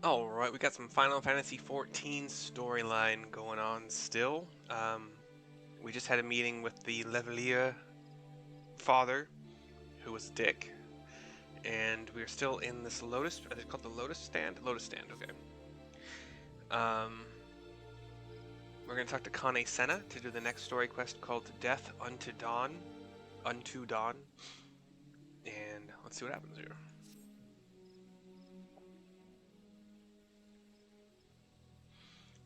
Alright, we got some Final Fantasy XIV storyline going on still. We just had a meeting with the Levelier father, who was a dick. And we're still in this Lotus, is it called the Lotus Stand? Lotus Stand, okay. We're going to talk to Kane Senna to do the next story quest called Death Unto Dawn. Unto Dawn. And let's see what happens here.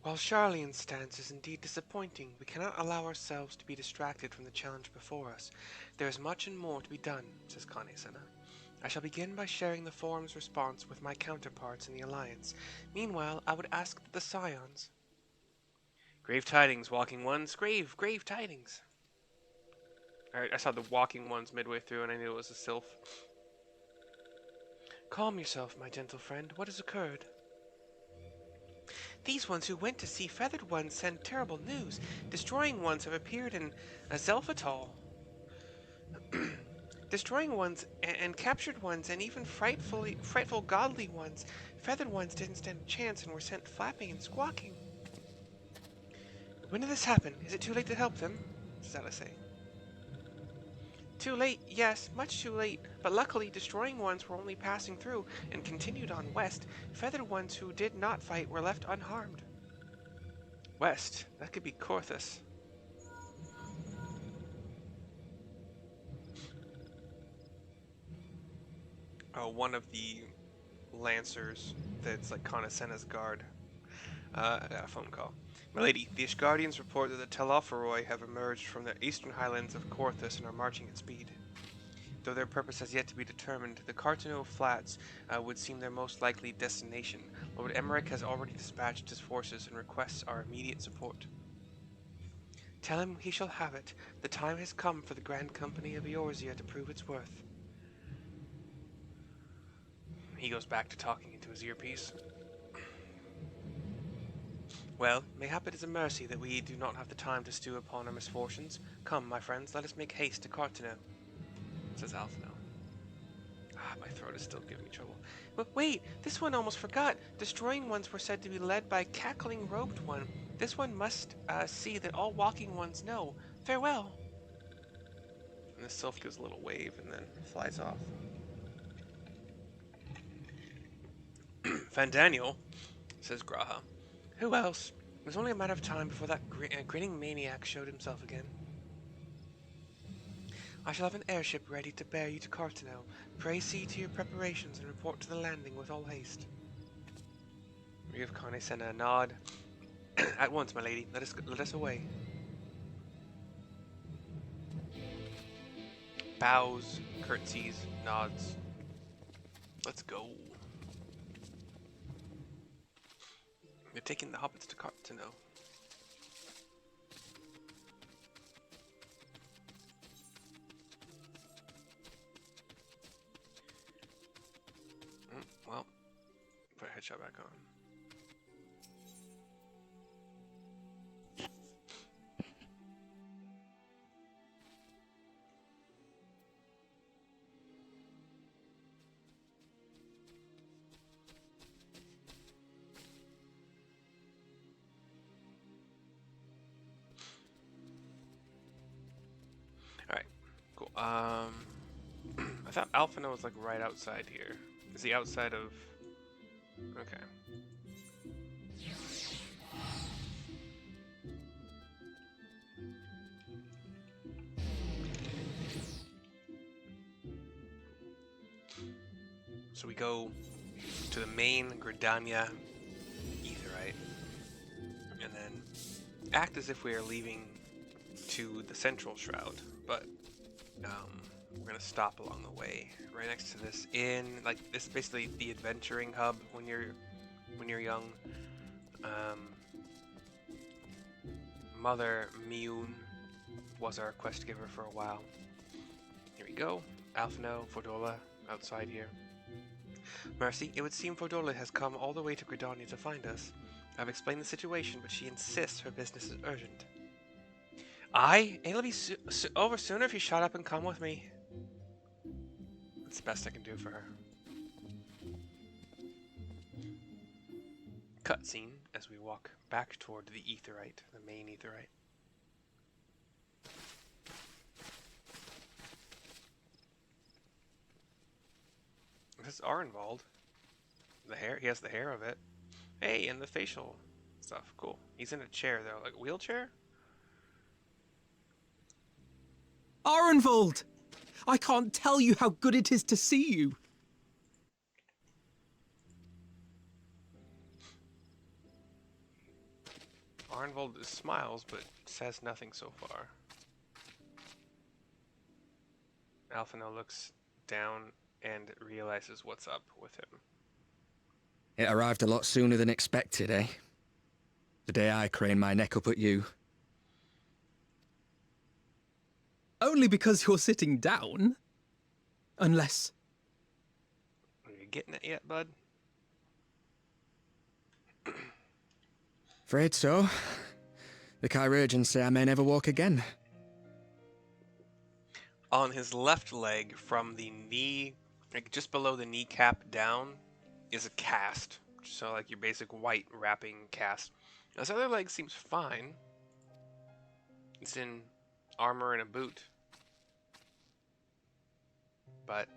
While Charlene's stance is indeed disappointing, we cannot allow ourselves to be distracted from the challenge before us. There is much and more to be done, says Kane Senna. I shall begin by sharing the Forum's response with my counterparts in the Alliance. Meanwhile, I would ask the Scions. Grave tidings, Walking Ones. Grave tidings. Alright, I saw the Walking Ones midway through and I knew it was a sylph. Calm yourself, my gentle friend. What has occurred? These ones who went to see Feathered Ones send terrible news. Destroying Ones have appeared in Azelphatal. Destroying Ones and captured Ones and even frightful godly Ones. Feathered Ones didn't stand a chance and were sent flapping and squawking. When did this happen? Is it too late to help them? Says Alisaie. Too late, yes, much too late. But luckily, Destroying Ones were only passing through and continued on west. Feathered Ones who did not fight were left unharmed. West? That could be Corthus. Oh, one of the Lancers that's like Kane Senna's guard. I got a phone call. Milady, the Ishgardians report that the Telophoroi have emerged from the eastern highlands of Corthus and are marching at speed. Though their purpose has yet to be determined, the Carteneau Flats would seem their most likely destination. Lord Emmerich has already dispatched his forces and requests our immediate support. Tell him he shall have it. The time has come for the Grand Company of Eorzea to prove its worth. He goes back to talking into his earpiece. Well, mayhap it is a mercy that we do not have the time to stew upon our misfortunes. Come, my friends, let us make haste to Carteneau, says Alphino. My throat is still giving me trouble. But wait, this one almost forgot. Destroying Ones were said to be led by a cackling robed one. This one must see that all Walking Ones know. Farewell. And the sylph gives a little wave and then flies off. Fandaniel, says Graha. Who else? It was only a matter of time before that grinning maniac showed himself again. I shall have an airship ready to bear you to Carteneau. Pray see to your preparations and report to the landing with all haste. We give Kane Senna a nod. At once, my lady. Let us away. Bows, curtsies, nods. Let's go. We're taking the hobbits to Carteneau. Well, put a headshot back on. Alright, cool. I thought Alphino was like right outside here. Is he outside of... Okay. So we go to the main Gridania Aetheryte, and then act as if we are leaving to the Central Shroud, but we're gonna stop along the way, right next to this inn. Like, this is basically the adventuring hub when you're young. Mother Mioun was our quest giver for a while. Here we go. Alphino, Fordola, outside here. Mercy, it would seem Fordola has come all the way to Gridania to find us. I've explained the situation, but she insists her business is urgent. Aye, it'll be over sooner if you shut up and come with me. That's the best I can do for her. cutscene as we walk back toward the Aetheryte, the main Aetheryte. This is Arenvald. The hair, he has the hair of it. Hey, and the facial stuff, cool. He's in a chair though, like a wheelchair? Arenvald! I can't tell you how good it is to see you. Arenvald smiles, but says nothing so far. Alphinaud looks down and realizes what's up with him. It arrived a lot sooner than expected, eh? The day I craned my neck up at you. Only because you're sitting down. Unless... Are you getting it yet, bud? Afraid so. The chirurgeons say I may never walk again. On his left leg, from the knee, like just below the kneecap down, is a cast. So like your basic white wrapping cast. His other leg seems fine. It's in armor and a boot. But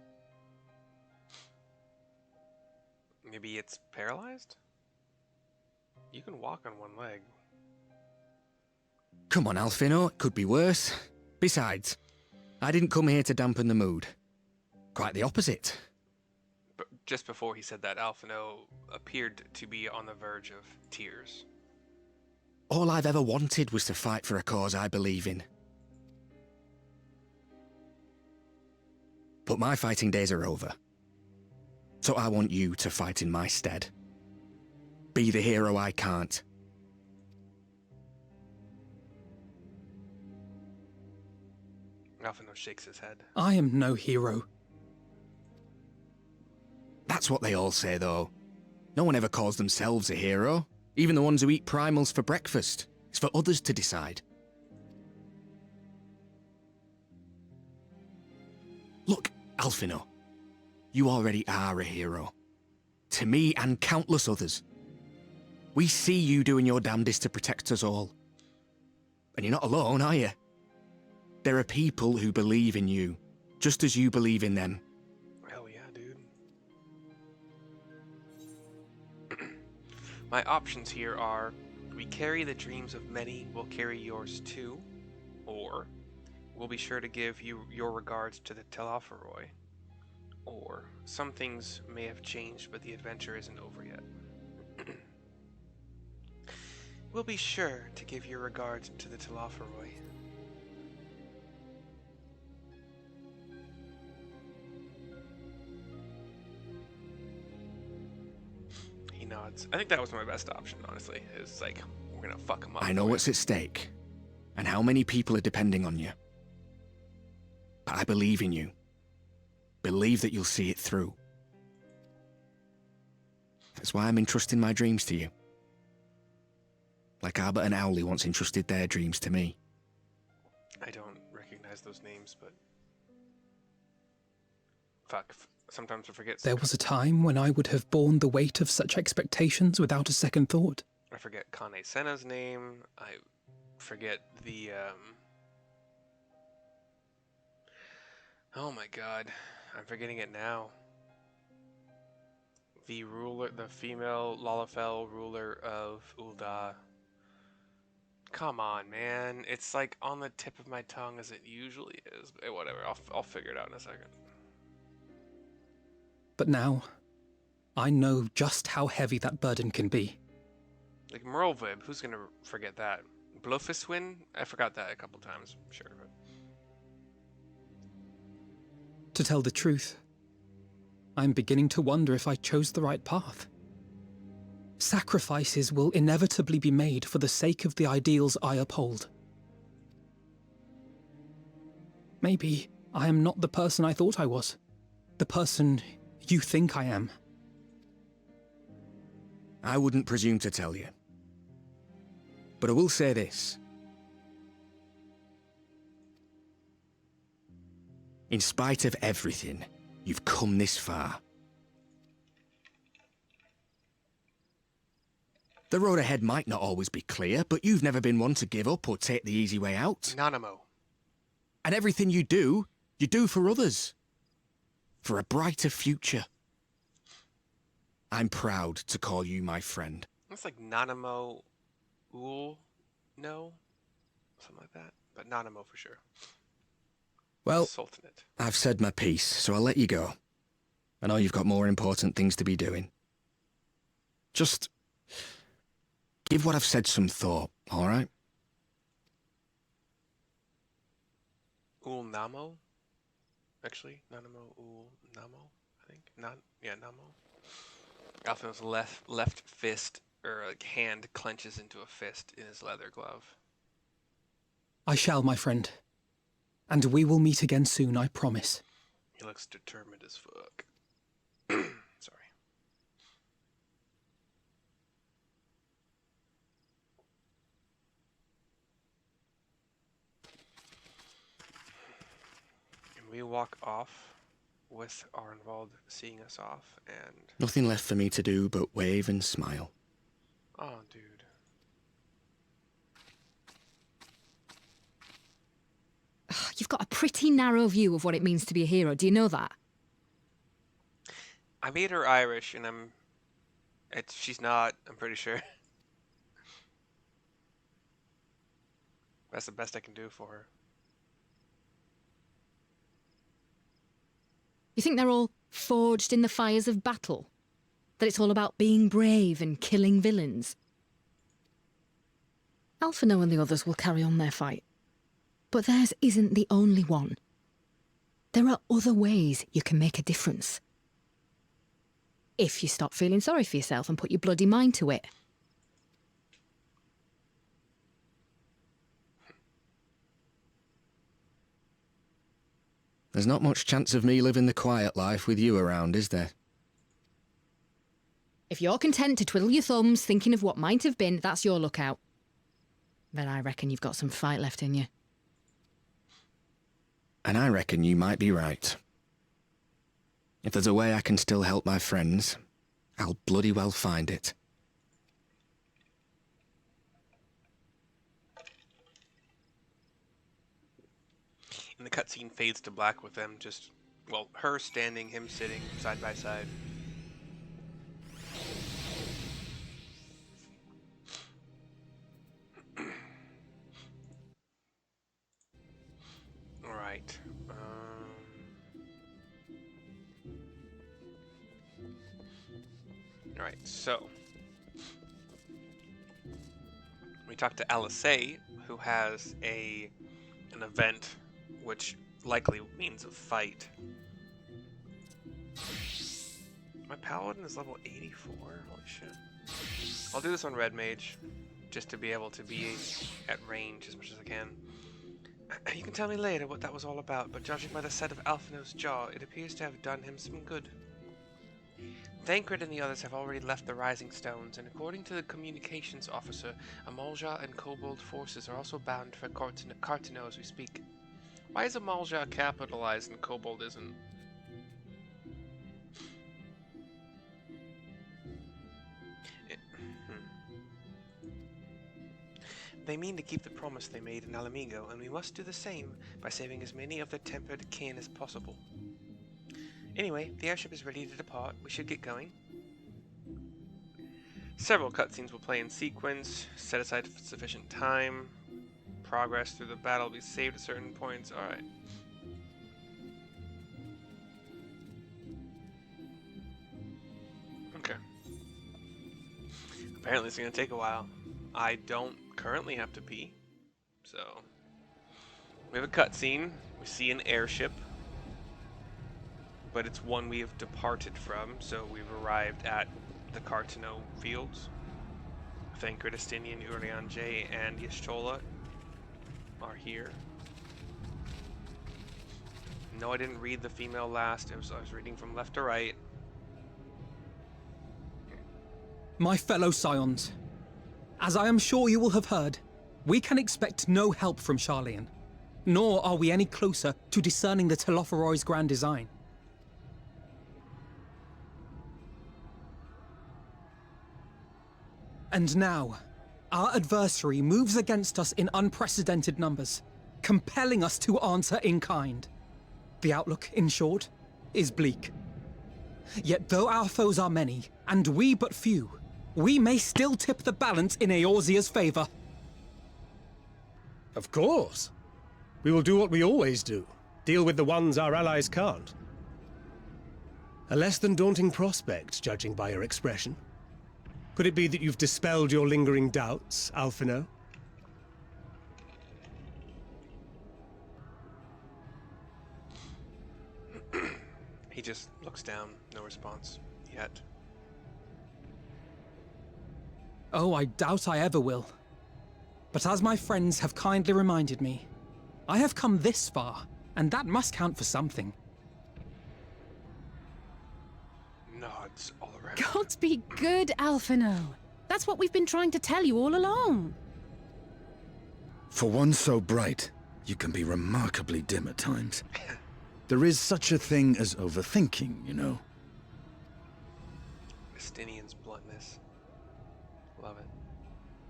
maybe it's paralyzed? You can walk on one leg. Come on, Alphinaud, it could be worse. Besides, I didn't come here to dampen the mood. Quite the opposite. But just before he said that, Alphinaud appeared to be on the verge of tears. All I've ever wanted was to fight for a cause I believe in. But my fighting days are over. So I want you to fight in my stead. Be the hero I can't. Alphinaud shakes his head. I am no hero. That's what they all say, though. No one ever calls themselves a hero. Even the ones who eat primals for breakfast. It's for others to decide. Look, Alphinaud. You already are a hero. To me and countless others. We see you doing your damnedest to protect us all. And you're not alone, are you? There are people who believe in you, just as you believe in them. Hell yeah, dude. My options here are, we carry the dreams of many, we'll carry yours too, or we'll be sure to give you your regards to the Telophoroi, or some things may have changed but the adventure isn't over yet. We'll be sure to give your regards to the Telophoroi. He nods. I think that was my best option, honestly. It's like, we're gonna fuck him up. I know what's at stake, and how many people are depending on you. But I believe in you. Believe that you'll see it through. That's why I'm entrusting my dreams to you. Like Albert and Owley once entrusted their dreams to me. I don't recognize those names, but... Fuck, sometimes I forget. There was a time when I would have borne the weight of such expectations without a second thought. I forget Kane Senna's name. I forget the, Oh my god, I'm forgetting it now. The ruler, the female Lalafell ruler of Ul'dah. Come on, man. It's like on the tip of my tongue as it usually is. But whatever, I'll figure it out in a second. But now, I know just how heavy that burden can be. Like Merlvib, who's gonna forget that? Blufiswin? I forgot that a couple times, sure. But... To tell the truth, I'm beginning to wonder if I chose the right path. Sacrifices will inevitably be made for the sake of the ideals I uphold. Maybe I am not the person I thought I was. The person you think I am. I wouldn't presume to tell you. But I will say this. In spite of everything, you've come this far. The road ahead might not always be clear, but you've never been one to give up or take the easy way out. Nanamo. And everything you do for others. For a brighter future. I'm proud to call you my friend. It's like Nanamo Ul no? Something like that. But Nanamo for sure. Well, Sultanate. I've said my piece, so I'll let you go. I know you've got more important things to be doing. Just give what I've said some thought, all right? Ul Namo? Actually, Nanamo Ul Namo, I think. Namo. Alphino's left fist, or like hand, clenches into a fist in his leather glove. I shall, my friend. And we will meet again soon, I promise. He looks determined as fuck. Sorry. And we walk off with Arnwald seeing us off, and... Nothing left for me to do but wave and smile. Oh, dude. You've got a pretty narrow view of what it means to be a hero. Do you know that? I made her Irish, and she's not, I'm pretty sure. That's the best I can do for her. You think they're all forged in the fires of battle? That it's all about being brave and killing villains? Alphino and the others will carry on their fight. But theirs isn't the only one. There are other ways you can make a difference. If you stop feeling sorry for yourself and put your bloody mind to it. There's not much chance of me living the quiet life with you around, is there? If you're content to twiddle your thumbs thinking of what might have been, that's your lookout. Then I reckon you've got some fight left in you. And I reckon you might be right. If there's a way I can still help my friends, I'll bloody well find it. And the cutscene fades to black with them just, well, her standing, him sitting, side by side. Alright. Alright, so we talked to Alisaie, who has an event which likely means a fight. My paladin is level 84? Holy shit. I'll do this on Red Mage, just to be able to be at range as much as I can. You can tell me later what that was all about, but judging by the set of Alphino's jaw, it appears to have done him some good. Thancred and the others have already left the Rising Stones, and according to the communications officer, Amalja and Kobold forces are also bound for Carteneau as we speak. Why is Amalja capitalized and Kobold isn't? They mean to keep the promise they made in Alamigo, and we must do the same by saving as many of their tempered kin as possible. Anyway, the airship is ready to depart. We should get going. Several cutscenes will play in sequence, set aside sufficient time. Progress through the battle will be saved at certain points. Alright. Okay. Apparently it's going to take a while. I don't currently have to pee, so we have a cutscene. We see an airship, but it's one we have departed from, so we've arrived at the Carteneau fields. Thancred, Estinian, Uriange, and Y'shtola are here. No, I didn't read the female last. I was reading from left to right. My fellow scions, as I am sure you will have heard, we can expect no help from Charlian, nor are we any closer to discerning the Telophoroi's grand design. And now, our adversary moves against us in unprecedented numbers, compelling us to answer in kind. The outlook, in short, is bleak. Yet though our foes are many, and we but few, we may still tip the balance in Eorzea's favor. Of course. We will do what we always do. Deal with the ones our allies can't. A less than daunting prospect, judging by your expression. Could it be that you've dispelled your lingering doubts, Alphinaud? He just looks down, no response yet. Oh, I doubt I ever will. But as my friends have kindly reminded me, I have come this far, and that must count for something. Nods all around. God be good, Alphinaud. That's what we've been trying to tell you all along. For one so bright, you can be remarkably dim at times. There is such a thing as overthinking, you know. Estinian's bluntness. Love it.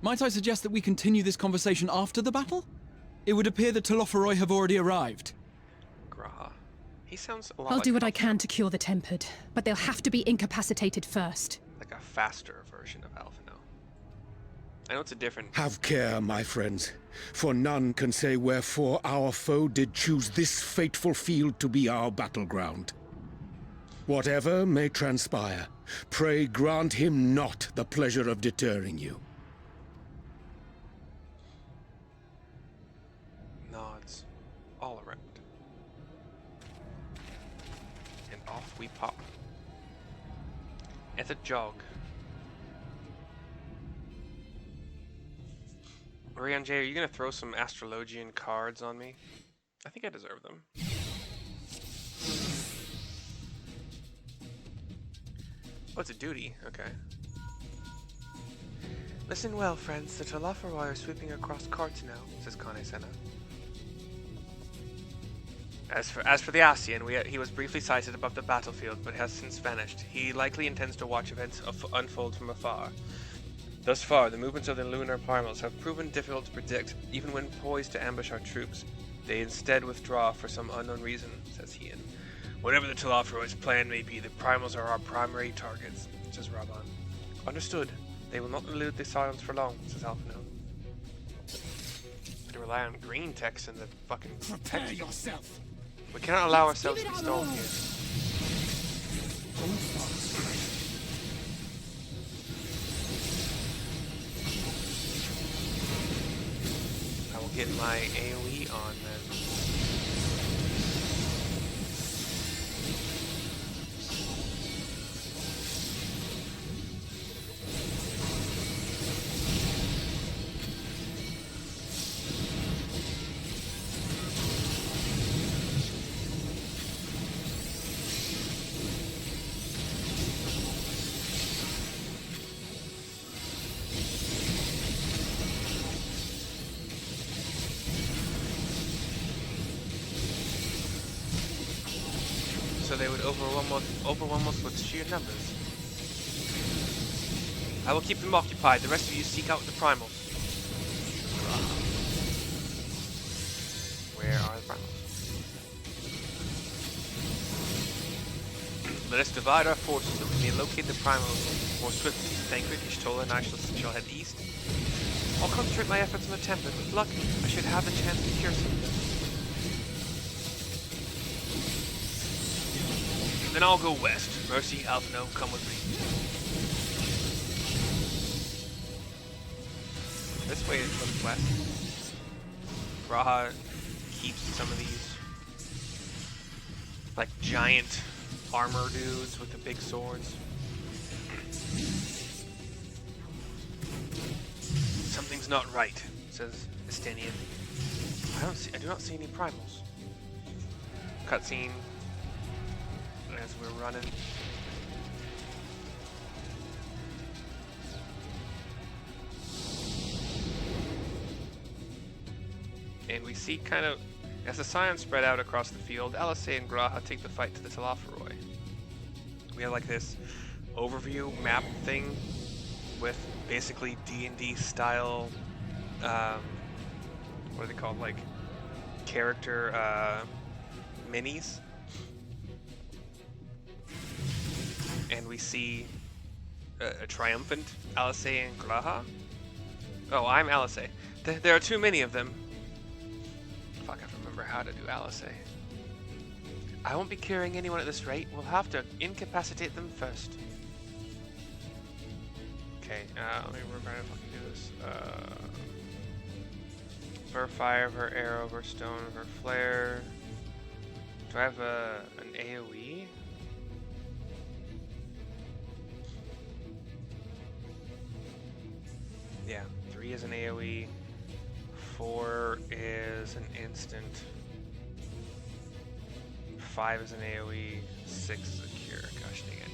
Might I suggest that we continue this conversation after the battle? It would appear that Telophoroi have already arrived. Graha. He sounds a lot I'll like do what I can to cure the Tempered, but they'll have to be incapacitated first. like a faster version of Alphinaud. I know it's a different... Have care, my friends, for none can say wherefore our foe did choose this fateful field to be our battleground. Whatever may transpire, pray grant him not the pleasure of deterring you. Nods all around. And off we pop. At a jog. Uriange, are you gonna throw some astrologian cards on me? I think I deserve them. Oh, it's a duty. Okay. Listen well, friends. The Telophoroi are sweeping across Carteneau, says Carteneau. As for the Asian, he was briefly sighted above the battlefield, but has since vanished. He likely intends to watch events unfold from afar. Thus far, the movements of the lunar Primals have proven difficult to predict, even when poised to ambush our troops. They instead withdraw for some unknown reason, says Ian. Whatever the Telophoroi's plan may be, the Primals are our primary targets, says Raban. Understood. They will not elude the silence for long, says Alphinaud. To rely on green text in the fucking text. yourself! We cannot allow ourselves to be stalled here. I will get my AoE on then. So they would overwhelm us with sheer numbers. I will keep them occupied. The rest of you seek out the Primals. Where are the Primals? Let us divide our forces so we may locate the Primals more swiftly. Thancred, Ishtola, and I shall head east. I'll concentrate my efforts on the Tempered. With luck, I should have the chance to cure some of them. Then I'll go west. Mercy, Alphinaud, come with me. This way it looks west. Graha keeps some of these like giant armor dudes with the big swords. Something's not right, says Estinian. I do not see any Primals. Cutscene. As we're running. And we see kind of, as the Scions spread out across the field, Alisaie and Graha take the fight to the Telophoroi. We have like this overview map thing with basically D&D style, what are they called, like character minis. And we see a triumphant Alisaie and Graha. Oh, I'm Alisaie. There are too many of them. Fuck, I have to remember how to do Alisaie. I won't be curing anyone at this rate. We'll have to incapacitate them first. Okay, let me remember how to fucking do this. Ver fire, ver arrow, ver stone, ver flare. Do I have an AoE? Yeah, 3 is an AoE, 4 is an instant, 5 is an AoE, 6 is a cure. Gosh dang it.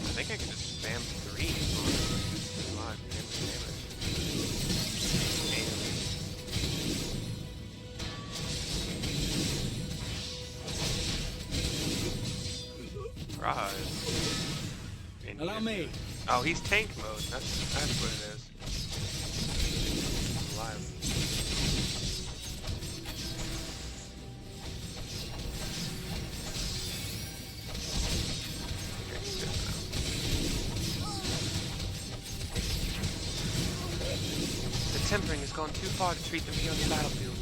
I think I can just spam 3 on damage. Raha is Allow me. Oh, he's tank mode. That's what it is. I'm alive. Okay, he's good now. The tempering has gone too far to treat them here on the battlefield.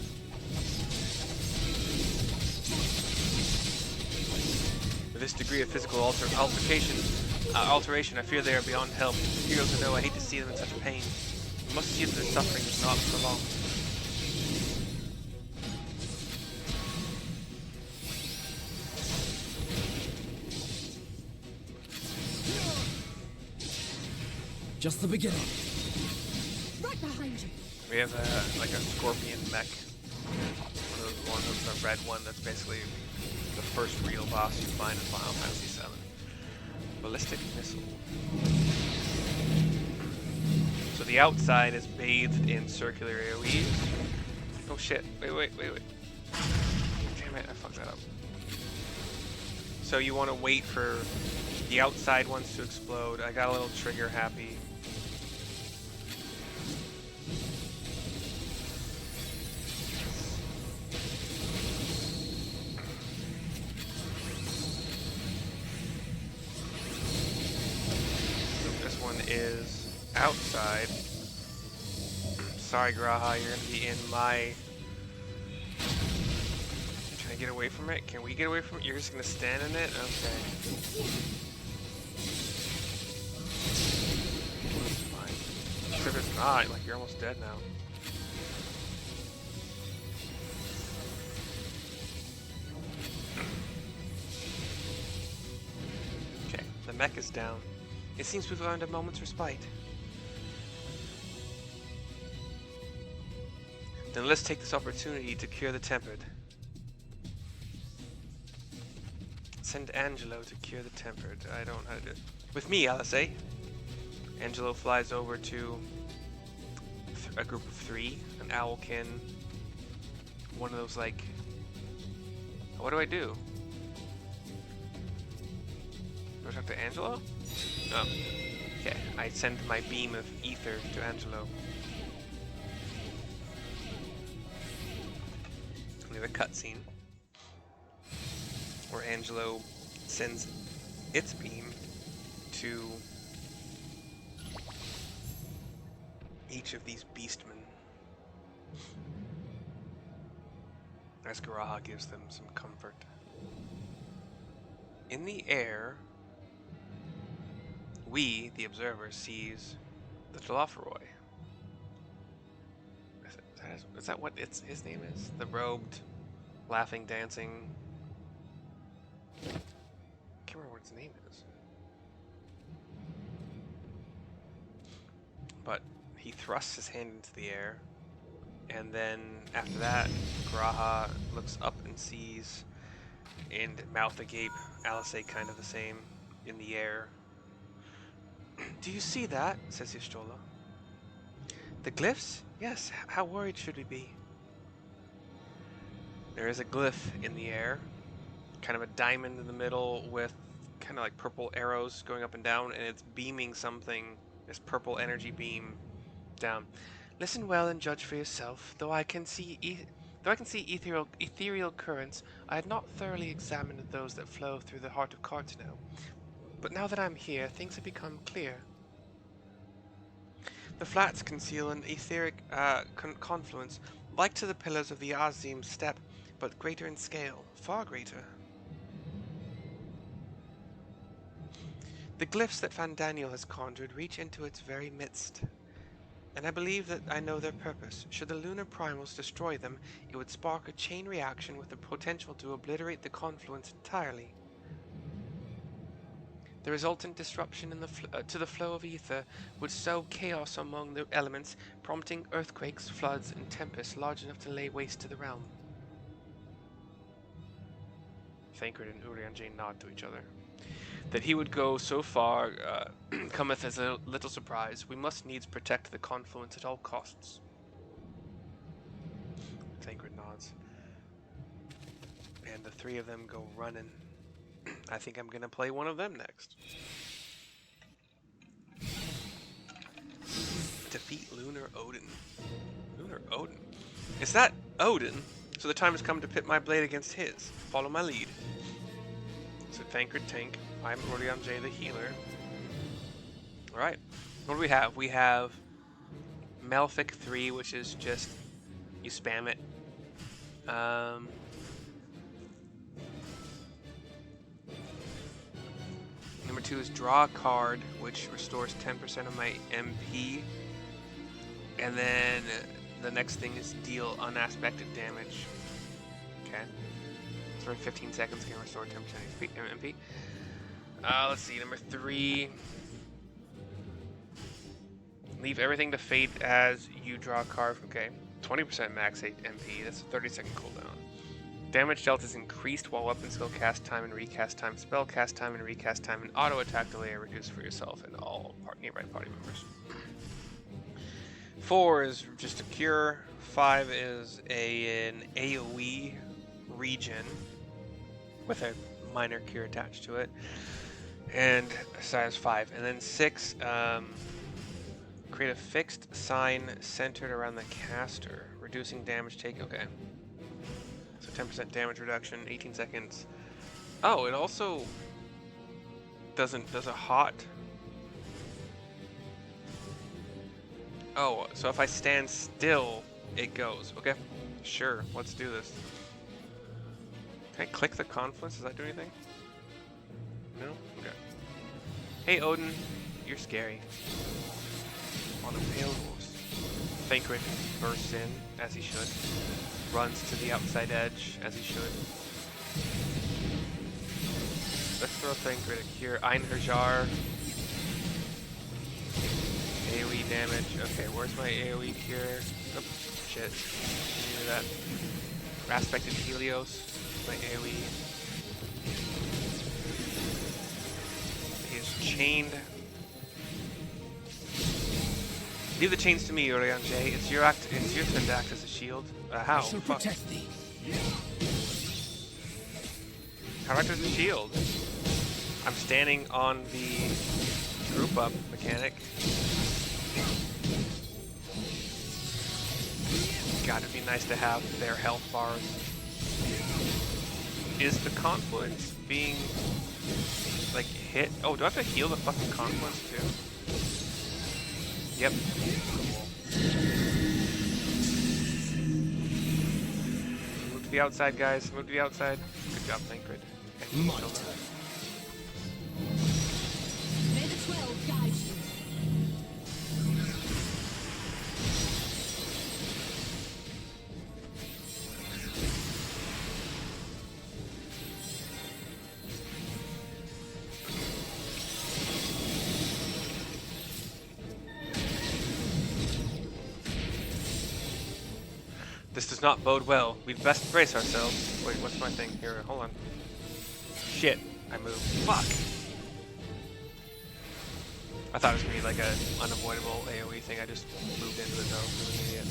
With this degree of physical alteration, I fear they are beyond help. Heroes to know I hate to see them in such pain. We must see that their suffering is not prolonged. Just the beginning. Right behind you. We have like a scorpion mech. One of the red one that's basically the first real boss you find in Final Fantasy VII. Ballistic missile. So the outside is bathed in circular AoEs. Oh shit, wait. Damn it, I fucked that up. So you want to wait for the outside ones to explode. I got a little trigger happy. Is outside. Sorry, Graha, you're gonna be in my. Can I get away from it? Can we get away from it? You're just gonna stand in it? Okay. Fine. Except it's not, like you're almost dead now. Okay, the mech is down. It seems we've earned a moment's respite. Then let's take this opportunity to cure the tempered. Send Angelo to cure the tempered. I don't know how to do it. With me, Alisaie. Angelo flies over to a group of 3, an owlkin, one of those like... What do I do? Do I talk to Angelo? Oh. Okay, I send my beam of ether to Angelo. We have a cutscene where Angelo sends its beam to each of these beastmen. As Graha gives them some comfort. In the air, we, the observer, sees the Telophoroi. Is that what his name is? The robed, laughing, dancing... I can't remember what his name is. But he thrusts his hand into the air, and then after that, Graha looks up and sees, and mouth agape, Alisaie kind of the same, in the air. Do you see that? Says Y'shtola. The glyphs? Yes, how worried should we be? There is a glyph in the air, kind of a diamond in the middle with kind of like purple arrows going up and down, and it's beaming something, this purple energy beam down. Listen well and judge for yourself. Though I can see ethereal currents, I had not thoroughly examined those that flow through the heart of Carteneau. But now that I'm here, things have become clear. The flats conceal an etheric confluence, like to the pillars of the Azim steppe, but greater in scale, far greater. The glyphs that Van Daniel has conjured reach into its very midst, and I believe that I know their purpose. Should the lunar primals destroy them, it would spark a chain reaction with the potential to obliterate the confluence entirely. The resultant disruption in to the flow of ether would sow chaos among the elements, prompting earthquakes, floods, and tempests large enough to lay waste to the realm. Thancred and Uriange nod to each other. That he would go so far cometh as a little surprise. We must needs protect the confluence at all costs. Thancred nods. And the three of them go running. I think I'm gonna play one of them next. Defeat Lunar Odin. Lunar Odin? Is that Odin? So the time has come to pit my blade against his. Follow my lead. So Thancred tank. I'm Uriange the healer. Alright. What do we have? We have Malefic 3, which is just you spam it. Number 2 is draw a card, which restores 10% of my MP. And then the next thing is deal unaspected damage. Okay. So for 15 seconds can restore 10% MP. Let's see, number 3. Leave everything to fate as you draw a card. Okay. 20% max MP. That's a 30-second cooldown. Damage dealt is increased while weapon skill cast time and recast time, spell cast time and recast time, and auto attack delay are reduced for yourself and all nearby party members. 4 is just a cure. 5 is an AoE regen with a minor cure attached to it, and size 5. And then 6, create a fixed sign centered around the caster, reducing damage taken. Okay. So 10% damage reduction, 18 seconds. Oh, it also does a hot. Oh, so if I stand still, it goes. Okay, sure, let's do this. Can I click the confluence? Does that do anything? No? Okay. Hey Odin, you're scary. On a pale horse. Thancred bursts in, as he should. Runs to the outside edge, as he should. Let's throw Thancred a cure. Einherjar. AoE damage. Okay, where's my AoE cure? Oh, shit. Give me that. Aspected Helios. My AoE. He is chained. Leave the chains to me, Uriange. It's your turn to act as a shield. How? I shall protect thee. How do I act as a shield? I'm standing on the group up mechanic. God, it'd be nice to have their health bars. Is the confluence being like hit? Oh, do I have to heal the fucking confluence too? Yep. Move to the outside, guys. Move to the outside. Good job, Thancred. My turn. May the 12 guide you. This does not bode well. We'd best brace ourselves. Wait, what's my thing? Here, hold on. Shit, I moved. Fuck! I thought it was gonna be like an unavoidable AoE thing. I just moved into it though. I'm an idiot.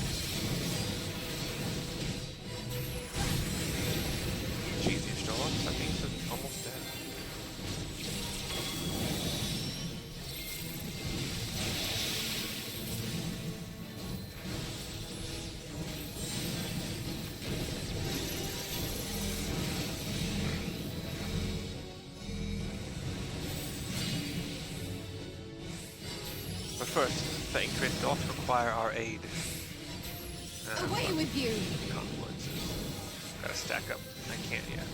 Jeez, you still on? That means it's almost dead. But first, Thancred doth require our aid. Away with you! Confluences. Gotta stack up. I can't yet.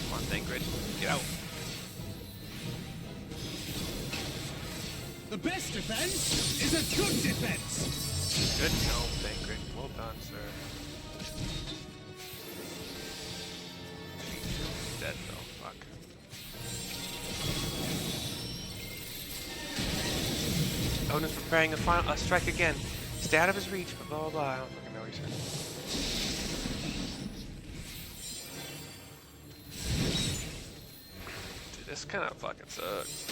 Come on, Thancred. Get out. The best defense is a good defense. Good no, Thancred. Well done, sir. He's dead though. Fuck. Odin's preparing a strike again. Stay out of his reach, but blah blah blah. I don't fucking know what he said. Dude, this kind of fucking sucks.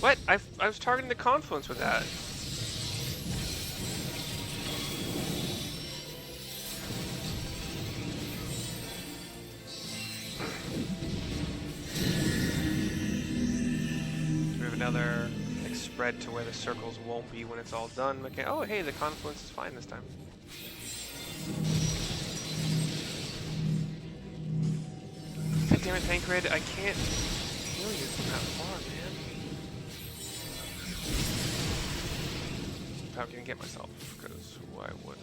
What? I was targeting the confluence with that. We have another spread to where the circles won't be when it's all done. Okay. Oh, hey, the confluence is fine this time. God damn it, Thancred, I can't heal you from that far, man. Without getting hit myself, because why would I?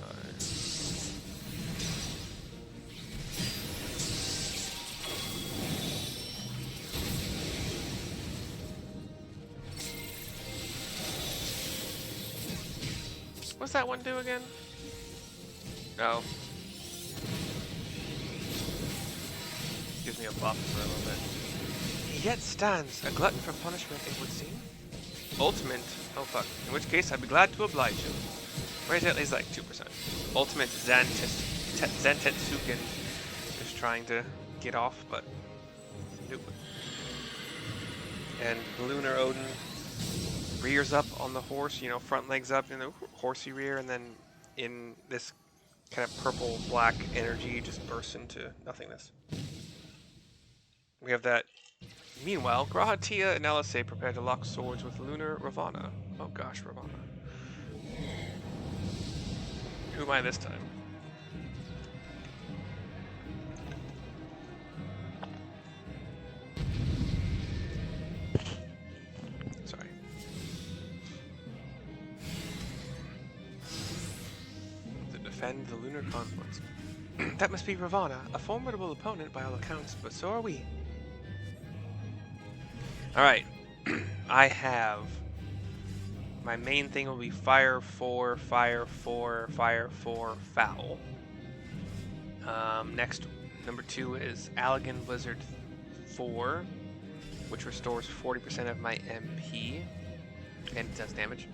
What's that one do again? Oh. Gives me a buff for a little bit. He yet stands, a glutton for punishment, it would seem. Ultimate, oh fuck, in which case I'd be glad to oblige you. Right at least like 2%. Ultimate Zentetsuken is trying to get off, but nope. And Lunar Odin rears up on the horse, you know, front legs up in the horsey rear, and then in this kind of purple-black energy just bursts into nothingness. We have that. Meanwhile, Graha, Tia, and Alisaie prepare to lock swords with Lunar Ravana. Oh gosh, Ravana. Who am I this time? Sorry. To defend the lunar confluence. That must be Ravana, a formidable opponent by all accounts, but so are we. Alright, I have, my main thing will be Fire 4, Fire 4, Fire 4, Foul. Next, number 2 is Allegan Blizzard 4, which restores 40% of my MP, and does damage.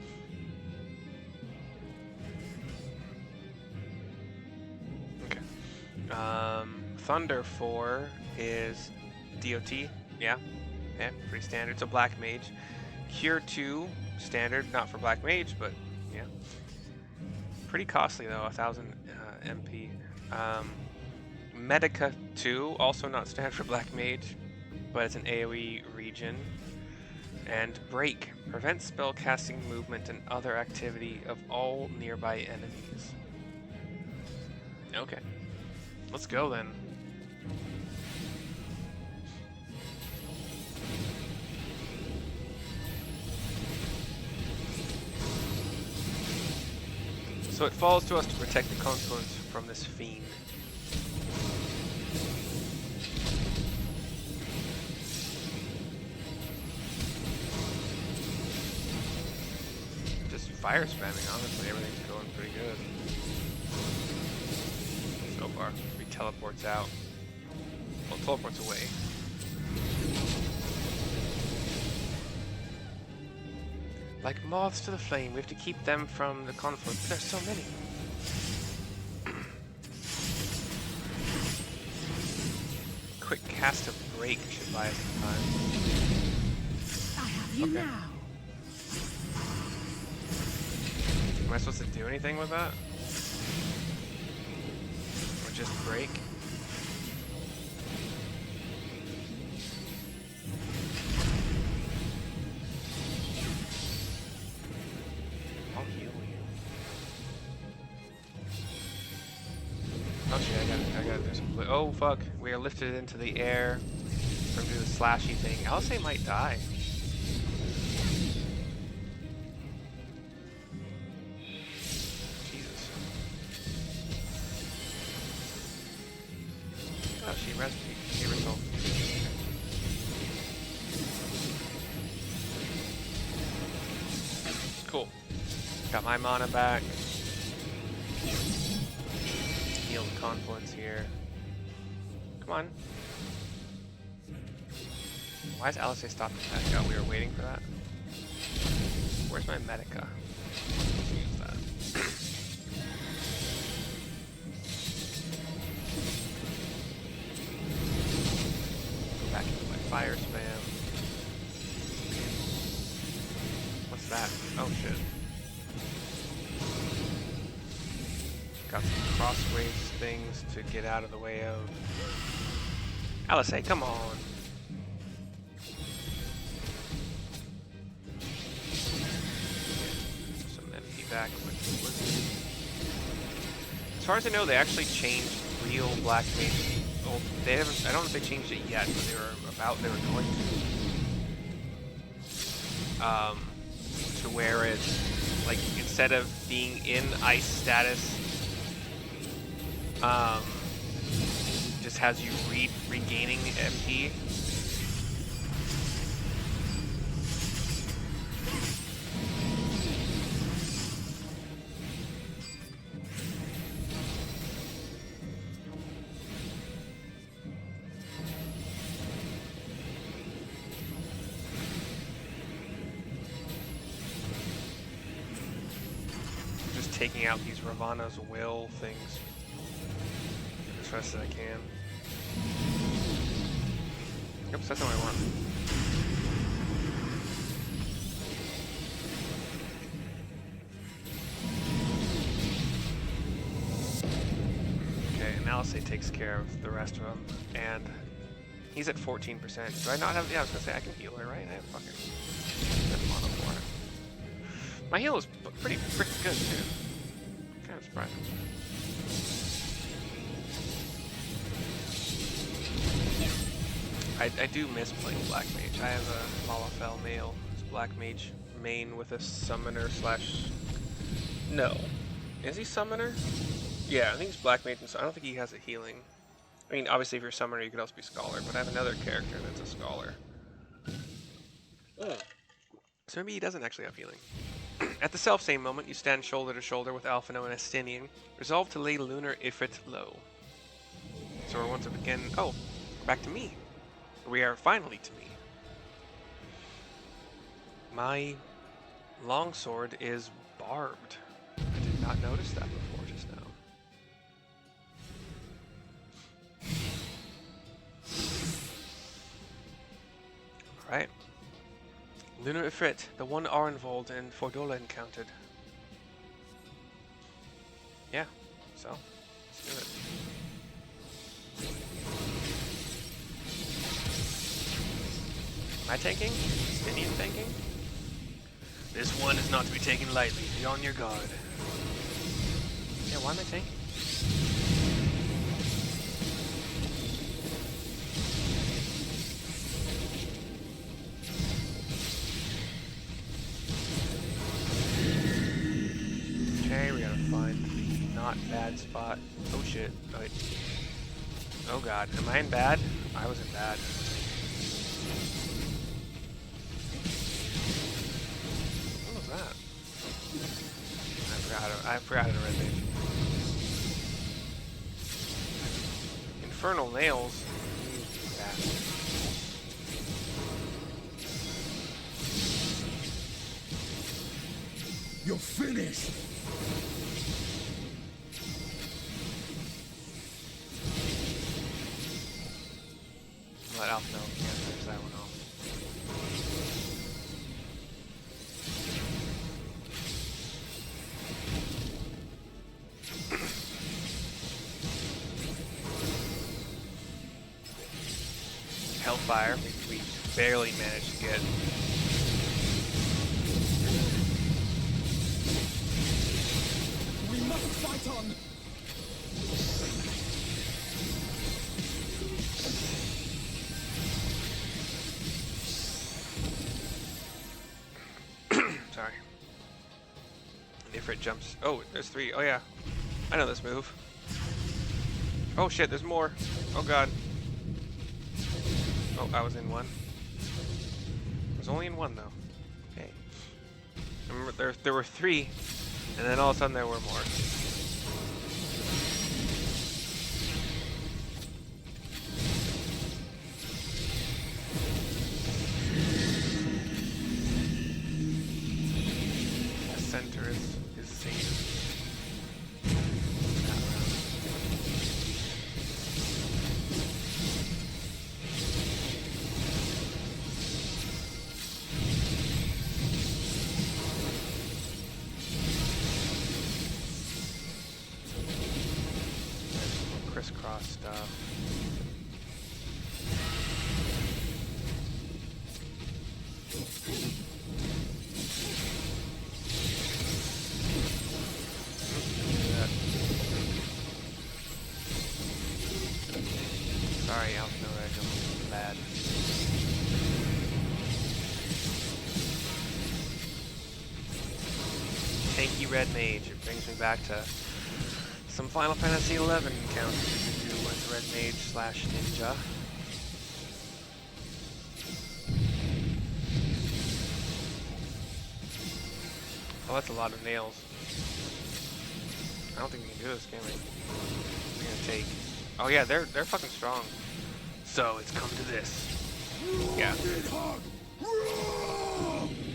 Okay. Thunder 4 is DOT, yeah, pretty standard. It's a Black Mage. Cure 2, standard, not for Black Mage, but yeah. Pretty costly though, 1000 MP. Medica 2, also not standard for Black Mage, but it's an AoE region. And Break, prevents spell casting, movement, and other activity of all nearby enemies. Okay, let's go then. So it falls to us to protect the confluence from this fiend. Just fire spamming, honestly, everything's going pretty good. So far. He teleports out. Well, teleports away. Like moths to the flame, we have to keep them from the confluence, but there's so many. Quick cast of Break should buy us some time. you Okay. now. Am I supposed to do anything with that? Or just break? I'll heal you. Oh shit, I gotta do some. Oh fuck, we are lifted into the air from doing the slashy thing. Alisaie might die. Jesus. Oh, she gave herself. Cool. Got my mana back. Heal the confluence here. Come on. Why is Alisaie stopping Medica? We were waiting for that. Where's my Medica? Let's use that. Go back into my fire spam. What's that? Oh shit. Got some crossways things to get out of the way of. Alisaie, come on. Some MP back with. As far as I know, they actually changed real Black Mage. Well, they haven't. I don't know if they changed it yet, but they were going to where it's like instead of being in ice status. Just has you regaining MP. Just taking out these Ravana's will things as fast as I can. Oops, that's not what I want. Okay, and Alisaie takes care of the rest of them, and he's at 14%. Do I not have? Yeah, I was gonna say I can heal her, right? I have fucking mana for it. My heal is pretty freaking good too. Kind of surprising. I do miss playing Black Mage. I have a Malafell male. It's Black Mage main with a summoner slash... No. Is he summoner? Yeah, I think he's Black Mage, and so I don't think he has a healing. I mean, obviously if you're a summoner you could also be Scholar, but I have another character that's a Scholar. So maybe he doesn't actually have healing. At the self-same moment, you stand shoulder to shoulder with Alphinaud and Estinian, resolved to lay Lunar Ifrit low. So we're once again... Oh, we're back to me. We are finally to me. My longsword is barbed. I did not notice that before just now. Alright. Lunar Ifrit, the one Arenvold and Fordola encountered. Yeah, so, let's do it. Am I tanking? Is Stinian tanking? This one is not to be taken lightly. Be on your guard. Yeah, why am I tanking? Okay, we gotta find the not bad spot. Oh shit. Oh, wait. Oh god. Am I in bad? I was in bad. That? I forgot how to red mage. Infernal nails. Bastard. You're finished. Let Alpha know. Yeah, finish that one off. Hellfire. We barely managed to get. We must fight on! Sorry. Ifrit jumps. Oh, there's 3. Oh yeah, I know this move. Oh shit, there's more. Oh god. Oh, I was in 1. I was only in 1 though. Hey. I remember there were 3, and then all of a sudden there were more. The center is safe. Crisscross stuff. Sorry, Alpha I'm bad. Tanky Red Mage. It brings me back to some Final Fantasy XI encounters you do with Red Mage / Ninja. Oh, that's a lot of nails. I don't think we can do this, can we? We're gonna take. Oh yeah, they're fucking strong. So it's come to this. Yeah.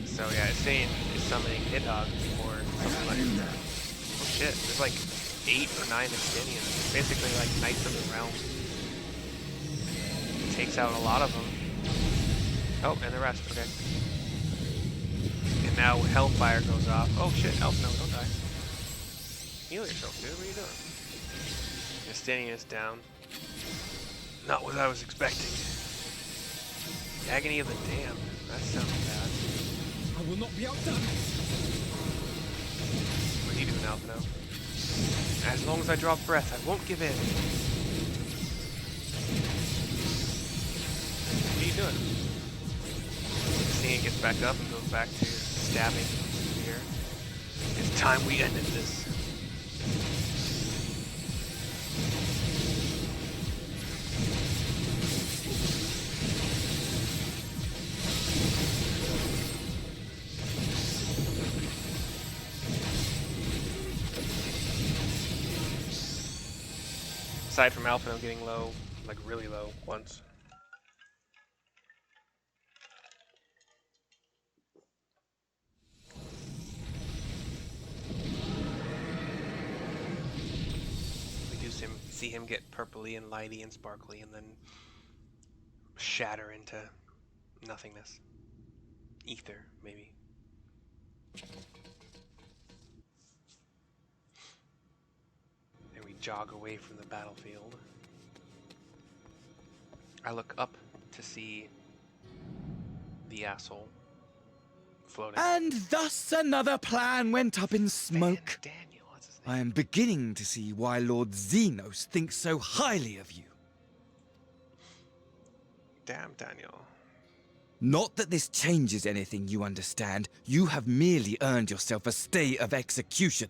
So yeah, it's saying it's summoning Nidhogg or something like that. Oh shit, there's like 8 or 9 Estinians. It's basically like Knights of the Realm. It takes out a lot of them. Oh, and the rest, okay. And now Hellfire goes off. Oh shit, Elf, no, don't die. Heal yourself, dude, what are you doing? Estinian is down. Not what I was expecting. Agony of the Damned. That sounds bad. I will not be outdone! What are you doing, Alphino? As long as I draw breath, I won't give in. What are you doing? Estinian gets back up and goes back to stabbing here. It's time we ended this. Aside from Alphino getting low, like really low once. We do see him get purpley and lighty and sparkly and then shatter into nothingness. Ether, maybe. And we jog away from the battlefield. I look up to see the asshole floating. And thus another plan went up in smoke. Daniel, what's his name? I am beginning to see why Lord Xenos thinks so highly of you. Damn, Daniel. Not that this changes anything, you understand. You have merely earned yourself a stay of execution.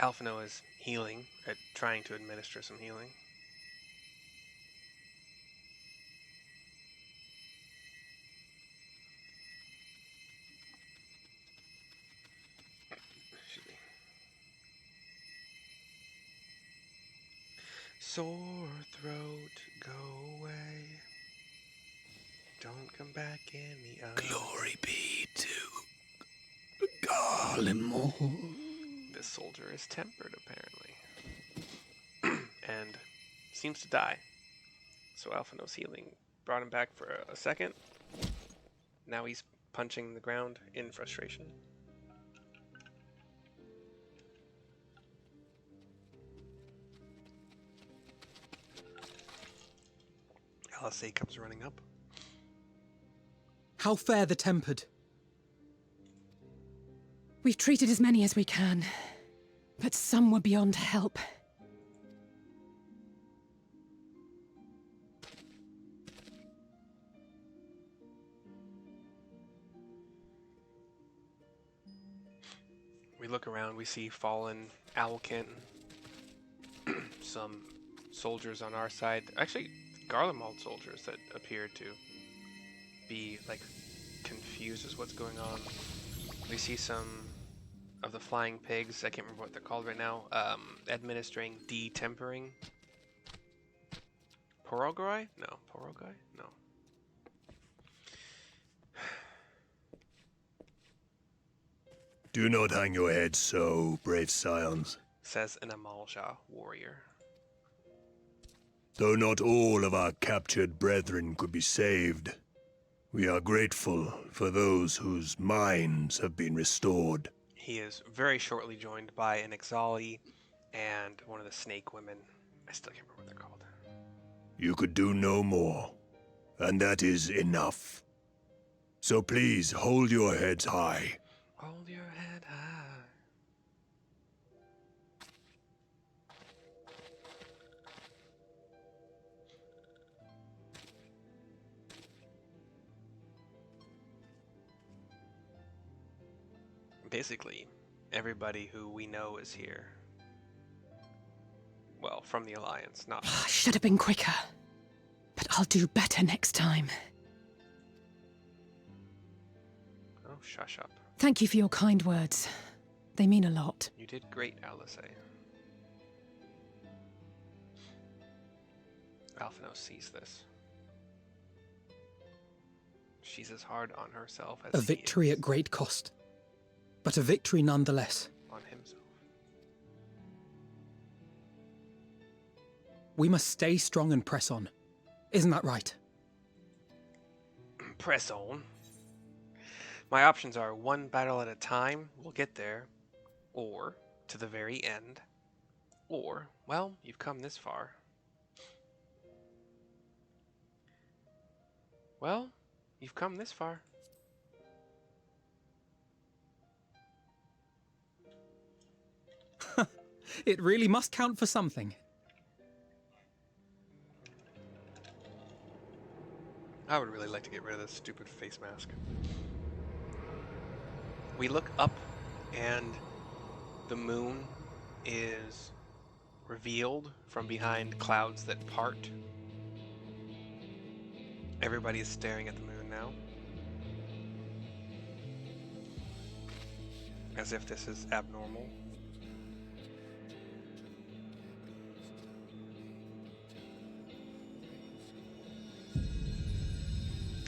Alphino is healing, trying to administer some healing. Excuse me. Sore throat, go away. Don't come back any other. Glory be to Carteneau. This soldier is tempered, apparently. And seems to die. So Alphino's healing brought him back for a second. Now he's punching the ground in frustration. Alisaie comes running up. How fare the tempered? We've treated as many as we can, but some were beyond help. We look around, we see fallen Owlkin, some soldiers on our side. Actually, Garlemald soldiers that appear to be, like, confused as what's going on. We see some of the flying pigs, I can't remember what they're called right now, administering detempering. Porogoi? No. Porogoi? No. Do not hang your heads so, brave scions. Says an Amalja warrior. Though not all of our captured brethren could be saved, we are grateful for those whose minds have been restored. He is very shortly joined by an Exali and one of the snake women. I still can't remember what they're called. You could do no more, and that is enough. So please hold your heads high. Hold your head high. Basically, everybody who we know is here. Well, from the Alliance, not... I should have been quicker, but I'll do better next time. Oh, shush up. Thank you for your kind words. They mean a lot. You did great, Alisaie. Alphino sees this. She's as hard on herself as A victory he is at great cost, but a victory nonetheless. on himself. We must stay strong and press on. Isn't that right? Press on. My options are one battle at a time, we'll get there, or to the very end, or, well, you've come this far. Well, you've come this far. It really must count for something. I would really like to get rid of this stupid face mask. We look up and the moon is revealed from behind clouds that part. Everybody is staring at the moon now. As if this is abnormal.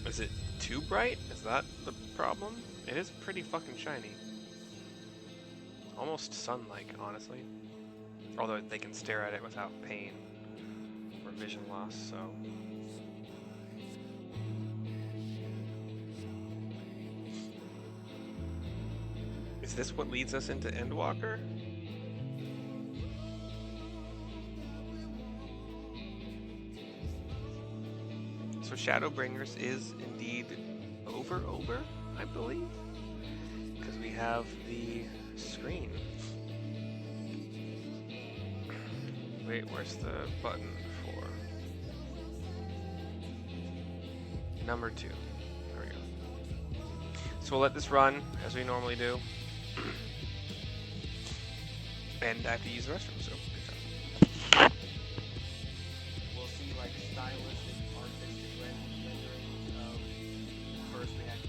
Is it too bright? Is that the problem? It is pretty fucking shiny. Almost sun-like, honestly. Although they can stare at it without pain or vision loss, so... Is this what leads us into Endwalker? So Shadowbringers is indeed over, I believe? Because we have the screen. Wait, where's the button for? Number 2. There we go. So we'll let this run, as we normally do. And I have to use the restroom, so good job. We'll see like stylistic, artistic renderings of first we had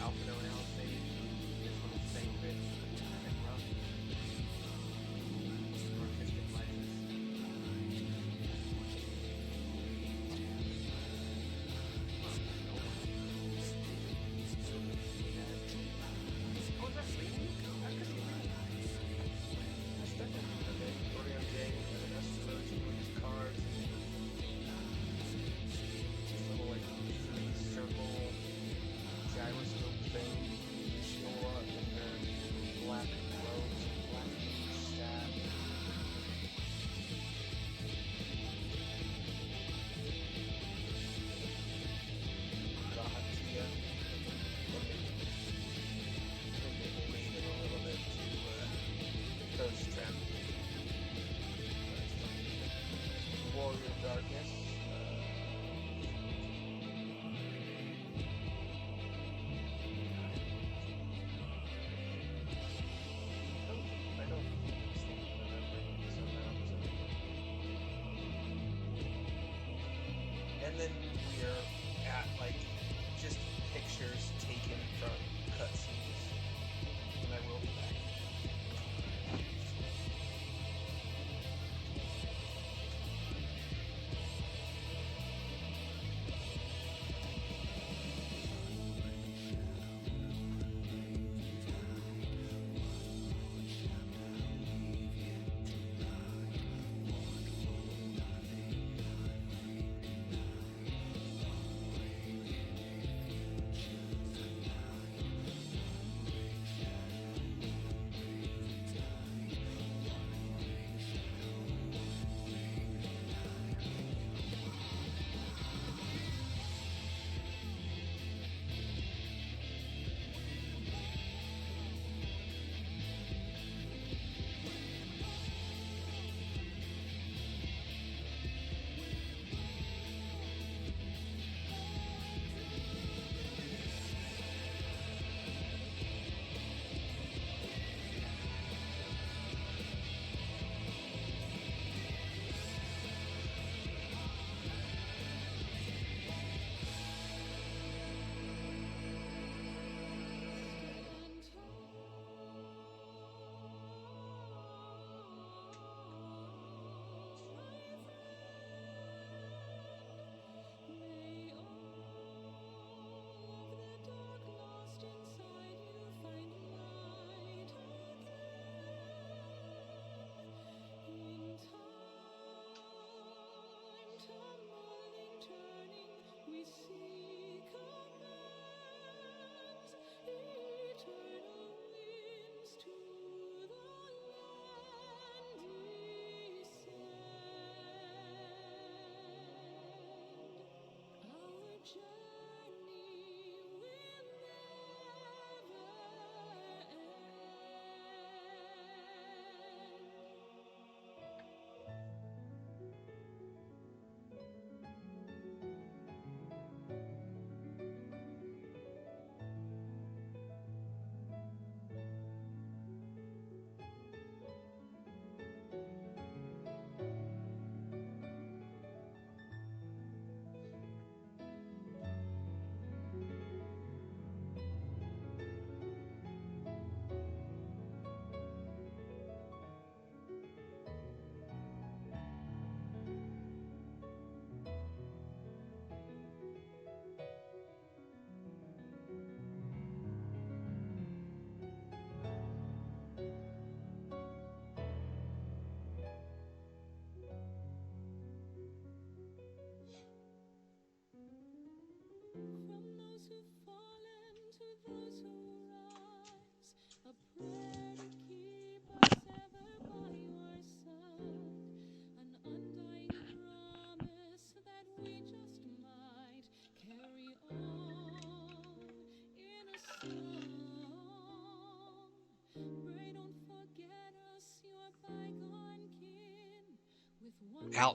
Alphino and Alisaie. This one is the same bit, and rough. Artistic license.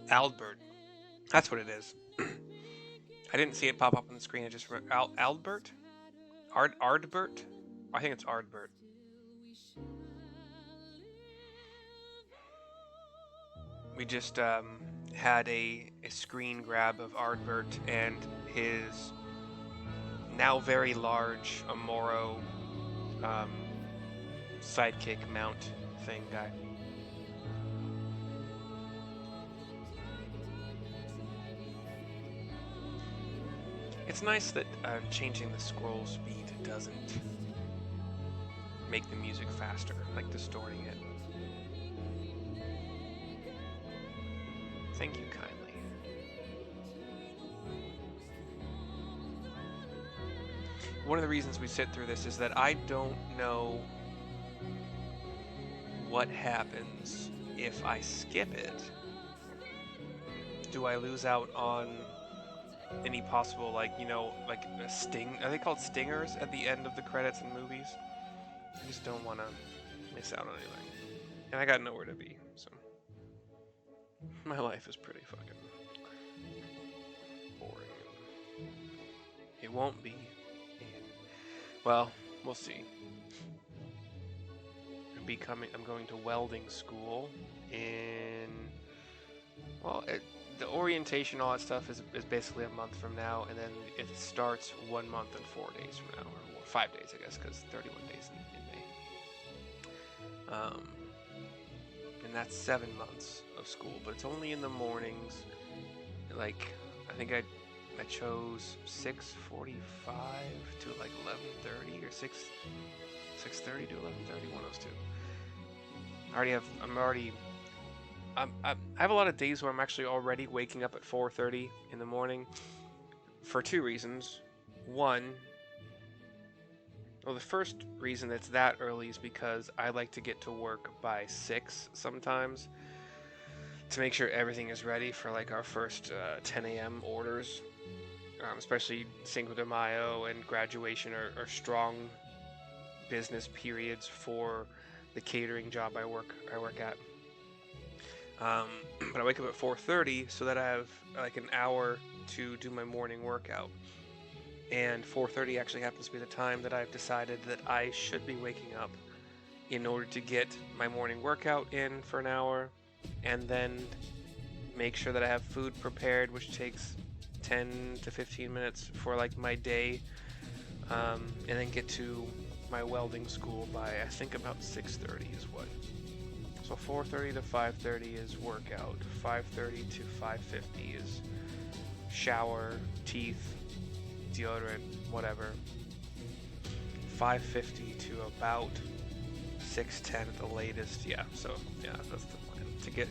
Albert. That's what it is. I didn't see it pop up on the screen. I just remember Albert? Ardbert? I think it's Ardbert. We just had a screen grab of Ardbert and his now very large Amoro sidekick mount thing guy. It's nice that changing the scroll speed doesn't make the music faster, like distorting it. Thank you kindly. One of the reasons we sit through this is that I don't know what happens if I skip it. Do I lose out on any possible, like, you know, like a sting? Are they called stingers at the end of the credits in movies? I just don't want to miss out on anything. And I got nowhere to be, so. My life is pretty fucking boring. It won't be. Well, we'll see. I'm going to welding school in, well, the orientation, all that stuff is basically a month from now, and then it starts 1 month and 4 days from now, or 5 days, I guess, because 31 days in May. And that's 7 months of school, but it's only in the mornings. Like, I think I chose 6:45 to like 11:30, or 6:30 to 11:30, one of those two. I have a lot of days where I'm actually already waking up at 4:30 in the morning for two reasons. One, well, the first reason that's that early is because I like to get to work by 6 sometimes to make sure everything is ready for like our first 10 a.m. orders, especially Cinco de Mayo and graduation are strong business periods for the catering job I work at. But I wake up at 4:30 so that I have like an hour to do my morning workout. And 4:30 actually happens to be the time that I've decided that I should be waking up in order to get my morning workout in for an hour, and then make sure that I have food prepared, which takes 10 to 15 minutes for like my day, and then get to my welding school by I think about 6:30 is what. So 4:30 to 5:30 is workout. 5:30 to 5:50 is shower, teeth, deodorant, whatever. 5:50 to about 6:10 at the latest. Yeah, so yeah, that's the plan.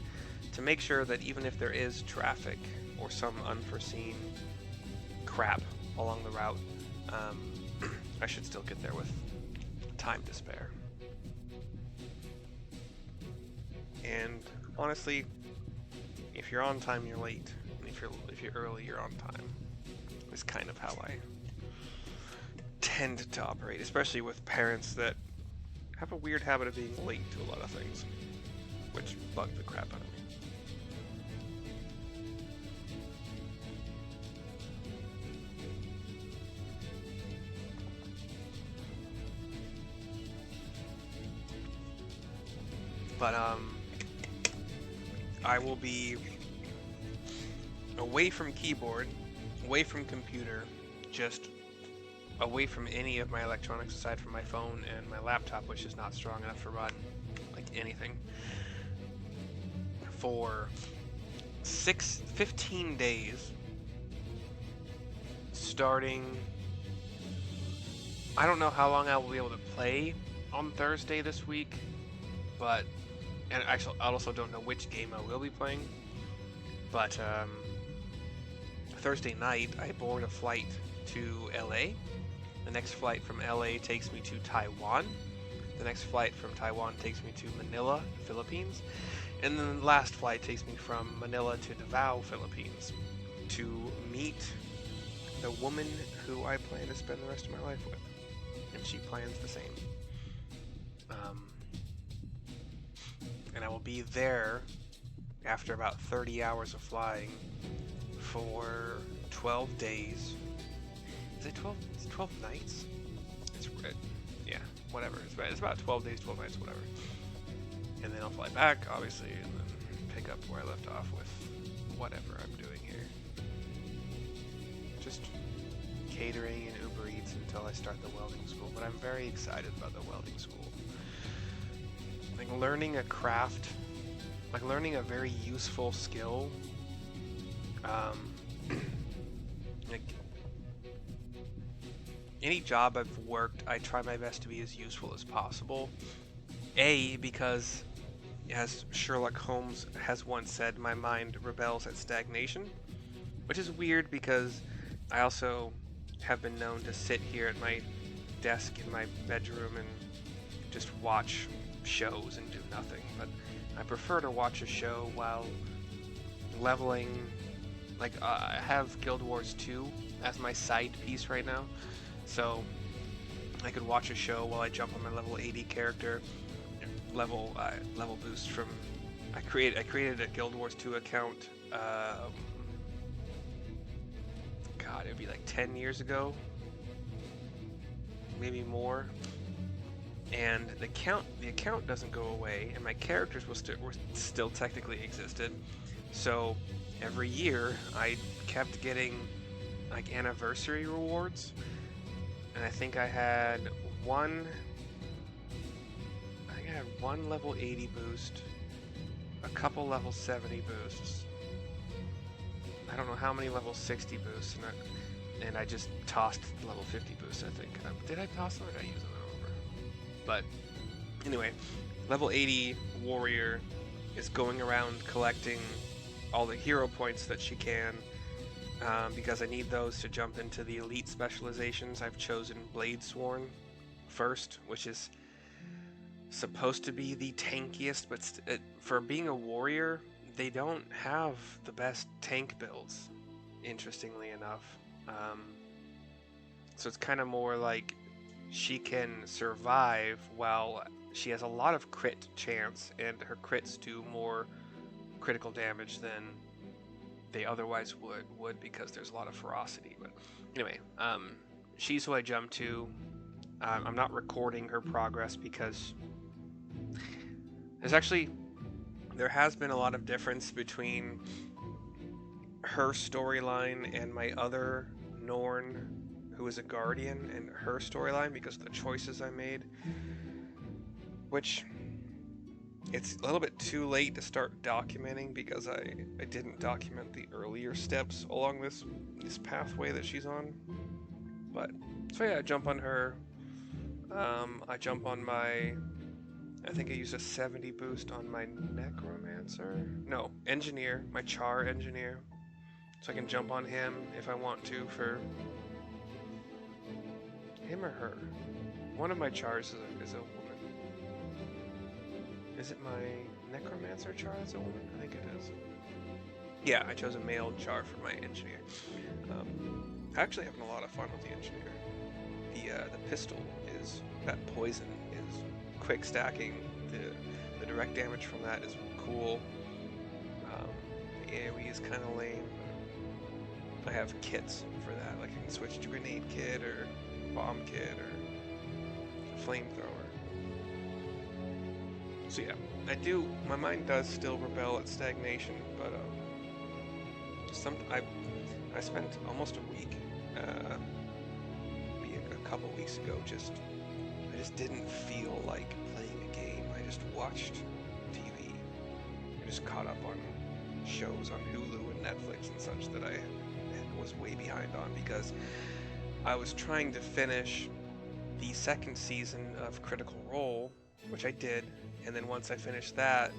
To make sure that even if there is traffic or some unforeseen crap along the route, I should still get there with time to spare. And honestly, if you're on time, you're late, and if you're early, you're on time. Is kind of how I tend to operate, especially with parents that have a weird habit of being late to a lot of things, which bug the crap out of me. But I will be away from keyboard, away from computer, just away from any of my electronics aside from my phone and my laptop, which is not strong enough to run like anything, for 15 days, starting, I don't know how long I will be able to play on Thursday this week, but, and actually I also don't know which game I will be playing, but Thursday night I board a flight to LA, The next flight from LA takes me to Taiwan. The next flight from Taiwan takes me to Manila, Philippines. And then the last flight takes me from Manila to Davao, Philippines, to meet the woman who I plan to spend the rest of my life with. And she plans the same. And I will be there after about 30 hours of flying for 12 days. Is it 12? Is it 12 nights? Yeah, whatever. It's about 12 days, 12 nights, whatever. And then I'll fly back, obviously, and then pick up where I left off with whatever I'm doing here. Just catering and Uber Eats until I start the welding school. But I'm very excited about the welding school. Like learning a craft, like learning a very useful skill. Like any job I've worked, I try my best to be as useful as possible. A, because as Sherlock Holmes has once said, my mind rebels at stagnation, which is weird because I also have been known to sit here at my desk in my bedroom and just watch shows and do nothing, but I prefer to watch a show while leveling. Like I have Guild Wars 2 as my side piece right now, so I could watch a show while I jump on my level 80 character. Level boost from I created a Guild Wars 2 account. God, it'd be like 10 years ago, maybe more. And the account doesn't go away, and my characters were still technically existed. So every year I kept getting like anniversary rewards, and I think I had one level 80 boost, a couple level 70 boosts. I don't know how many level 60 boosts, and I just tossed the level 50 boosts, I think. Did I toss them or did I use them? I don't remember. But anyway, level 80 warrior is going around collecting all the hero points that she can, because I need those to jump into the elite specializations. I've chosen Blade Sworn first, which is supposed to be the tankiest, but for being a warrior, they don't have the best tank builds, interestingly enough. So it's kind of more like she can survive while she has a lot of crit chance, and her crits do more critical damage than they otherwise would because there's a lot of ferocity. But anyway, she's who I jump to. I'm not recording her progress because there has been a lot of difference between her storyline and my other Norn, who is a guardian, and her storyline because of the choices I made, which it's a little bit too late to start documenting because I didn't document the earlier steps along this pathway that she's on. But so yeah, I jump on her. I jump on I think I used a 70 boost on my Necromancer. No, Engineer, my Char Engineer. So I can jump on him if I want to for him or her. One of my Chars is a woman. Is it my Necromancer Char that's a woman? I think it is. Yeah, I chose a male Char for my Engineer. Actually having a lot of fun with the Engineer. The pistol is, that poison is quick stacking. The direct damage from that is cool. The AoE is kind of lame. I have kits for that, like I can switch to grenade kit or bomb kit or flamethrower. So yeah, my mind does still rebel at stagnation, but I spent almost a week, maybe a couple weeks ago, I just didn't feel like playing a game. I just watched TV. I just caught up on shows on Hulu and Netflix and such that I was way behind on because I was trying to finish the second season of Critical Role, which I did, and then once I finished that,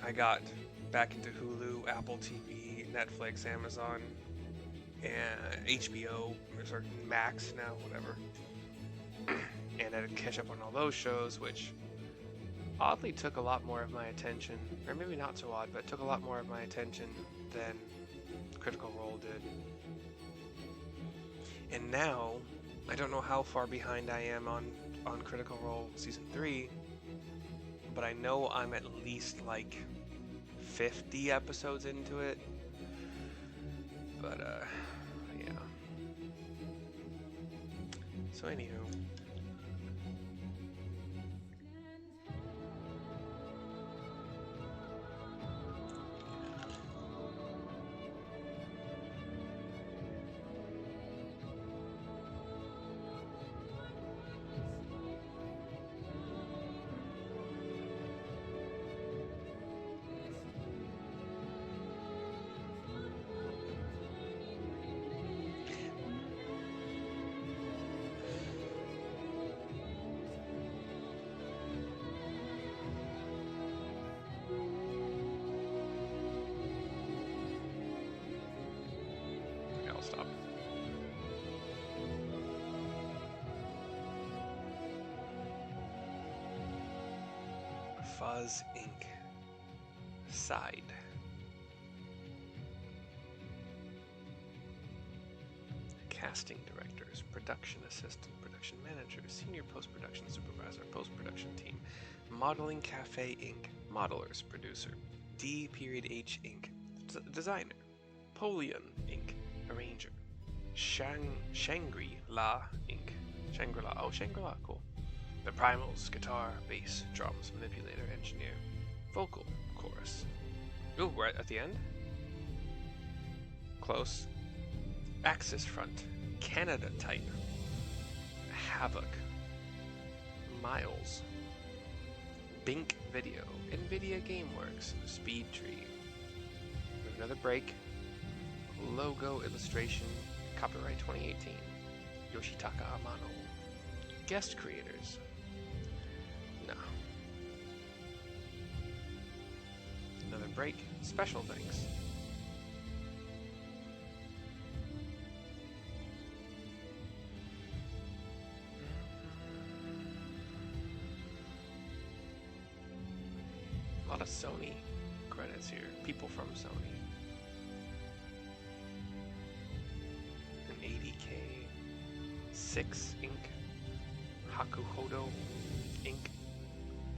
I got back into Hulu, Apple TV, Netflix, Amazon, and HBO, or Max now, whatever. And I had to catch up on all those shows, which oddly took a lot more of my attention, or maybe not so odd, but took a lot more of my attention than Critical Role did. And now, I don't know how far behind I am on Critical Role Season 3, but I know I'm at least like 50 episodes into it. But, yeah. So, anywho. I'll stop. Fuzz Inc. Side. Casting directors, production assistant, production manager, senior post-production supervisor, post-production team, Modeling Cafe Inc. Modelers, producer, D.H Inc. Designer, Polion Inc. Arranger, Shangri-La Inc. Shangri-La, oh Shangri-La, cool. The Primals, guitar, bass, drums, manipulator, engineer, vocal, chorus. Ooh, we're at the end? Close. Axis Front, Canada Type, Havoc, Miles, Bink Video, NVIDIA GameWorks, Speed Tree. Another break. Logo illustration, copyright 2018. Yoshitaka Amano. Guest creators. No. Another break. Special thanks. A lot of Sony credits here. People from Sony. An 80K. 6 Inc. Hakuhodo Inc.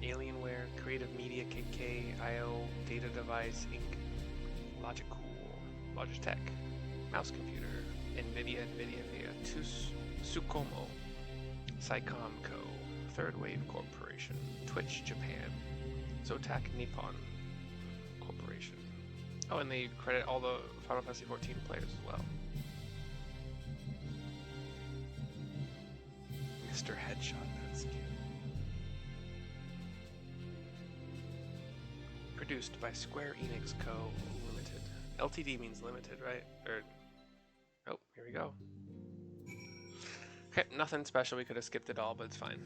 Alienware, Creative Media KK, IO, Data Device Inc. Logicool, Logitech, Mouse Computer, NVIDIA, Tsukomo, Saicom Co., Third Wave Corporation, Twitch Japan, Zotac Nippon Corporation. Oh, and they credit all the Final Fantasy XIV players as well. Mr. Headshot, that's cute. Produced by Square Enix Co. Limited. LTD means limited, right? Oh, here we go. Okay, nothing special. We could have skipped it all, but it's fine.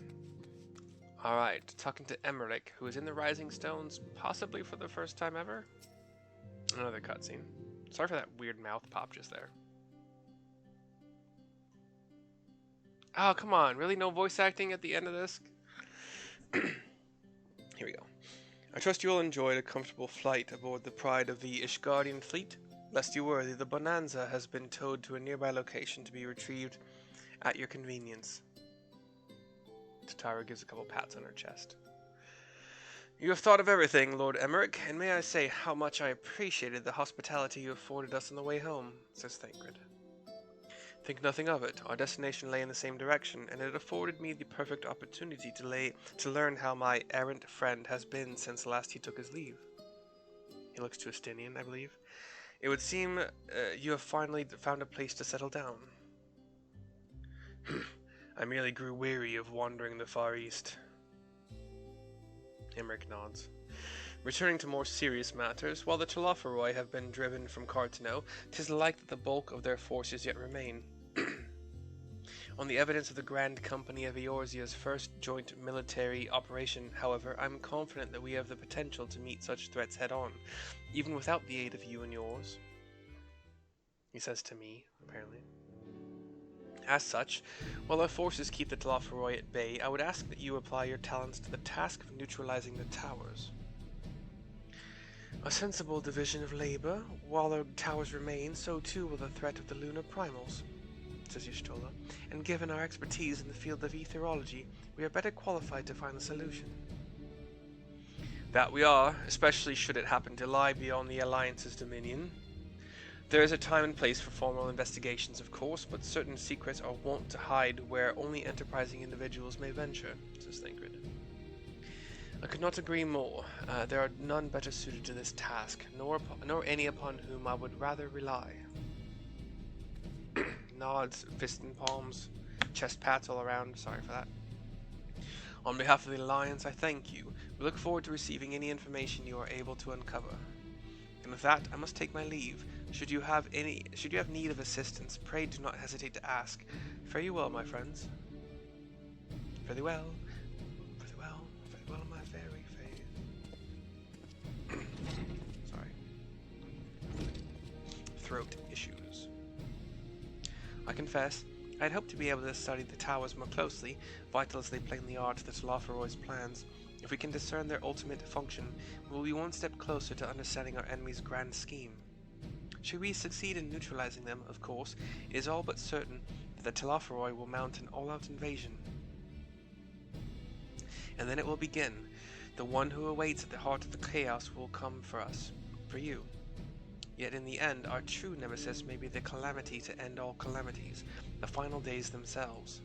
Alright, talking to Emmerich, who is in the Rising Stones, possibly for the first time ever. Another cutscene. Sorry for that weird mouth pop just there. Oh, come on. Really? No voice acting at the end of this? Here we go. I trust you will enjoy a comfortable flight aboard the pride of the Ishgardian fleet. Lest you worry, the Bonanza has been towed to a nearby location to be retrieved at your convenience. Tatara gives a couple pats on her chest. You have thought of everything, Lord Emmerich, and may I say how much I appreciated the hospitality you afforded us on the way home, says Thancred. Think nothing of it. Our destination lay in the same direction, and it afforded me the perfect opportunity to learn how my errant friend has been since last he took his leave. He looks to Estinian, I believe. It would seem you have finally found a place to settle down. I merely grew weary of wandering the Far East. Emmerich nods. Returning to more serious matters, while the Telophoroi have been driven from Carteneau, 'tis like that the bulk of their forces yet remain. On the evidence of the Grand Company of Eorzea's first joint military operation, however, I'm confident that we have the potential to meet such threats head-on, even without the aid of you and yours. He says to me, apparently. As such, while our forces keep the Telophoroi at bay, I would ask that you apply your talents to the task of neutralizing the towers. A sensible division of labor. While the towers remain, so too will the threat of the lunar primals, says Y'shtola, and given our expertise in the field of etherology, we are better qualified to find a solution. That we are, especially should it happen to lie beyond the Alliance's dominion. There is a time and place for formal investigations, of course, but certain secrets are wont to hide where only enterprising individuals may venture, says Thancred. I could not agree more. There are none better suited to this task, nor any upon whom I would rather rely. Nods, fists and palms, chest pats all around. Sorry for that. On behalf of the Alliance, I thank you. We look forward to receiving any information you are able to uncover. And with that, I must take my leave. Should you have need of assistance, pray do not hesitate to ask. Fare you well, my friends. Fare thee well. Fare thee well. Fare thee well, my fairy face. Sorry. Throat issues. I confess, I had hoped to be able to study the towers more closely, vital as they plainly are to the Telophoroi's plans. If we can discern their ultimate function, we will be one step closer to understanding our enemy's grand scheme. Should we succeed in neutralizing them, of course, it is all but certain that the Telophoroi will mount an all-out invasion. And then it will begin. The one who awaits at the heart of the chaos will come for us, for you. Yet in the end, our true nemesis may be the calamity to end all calamities, the final days themselves.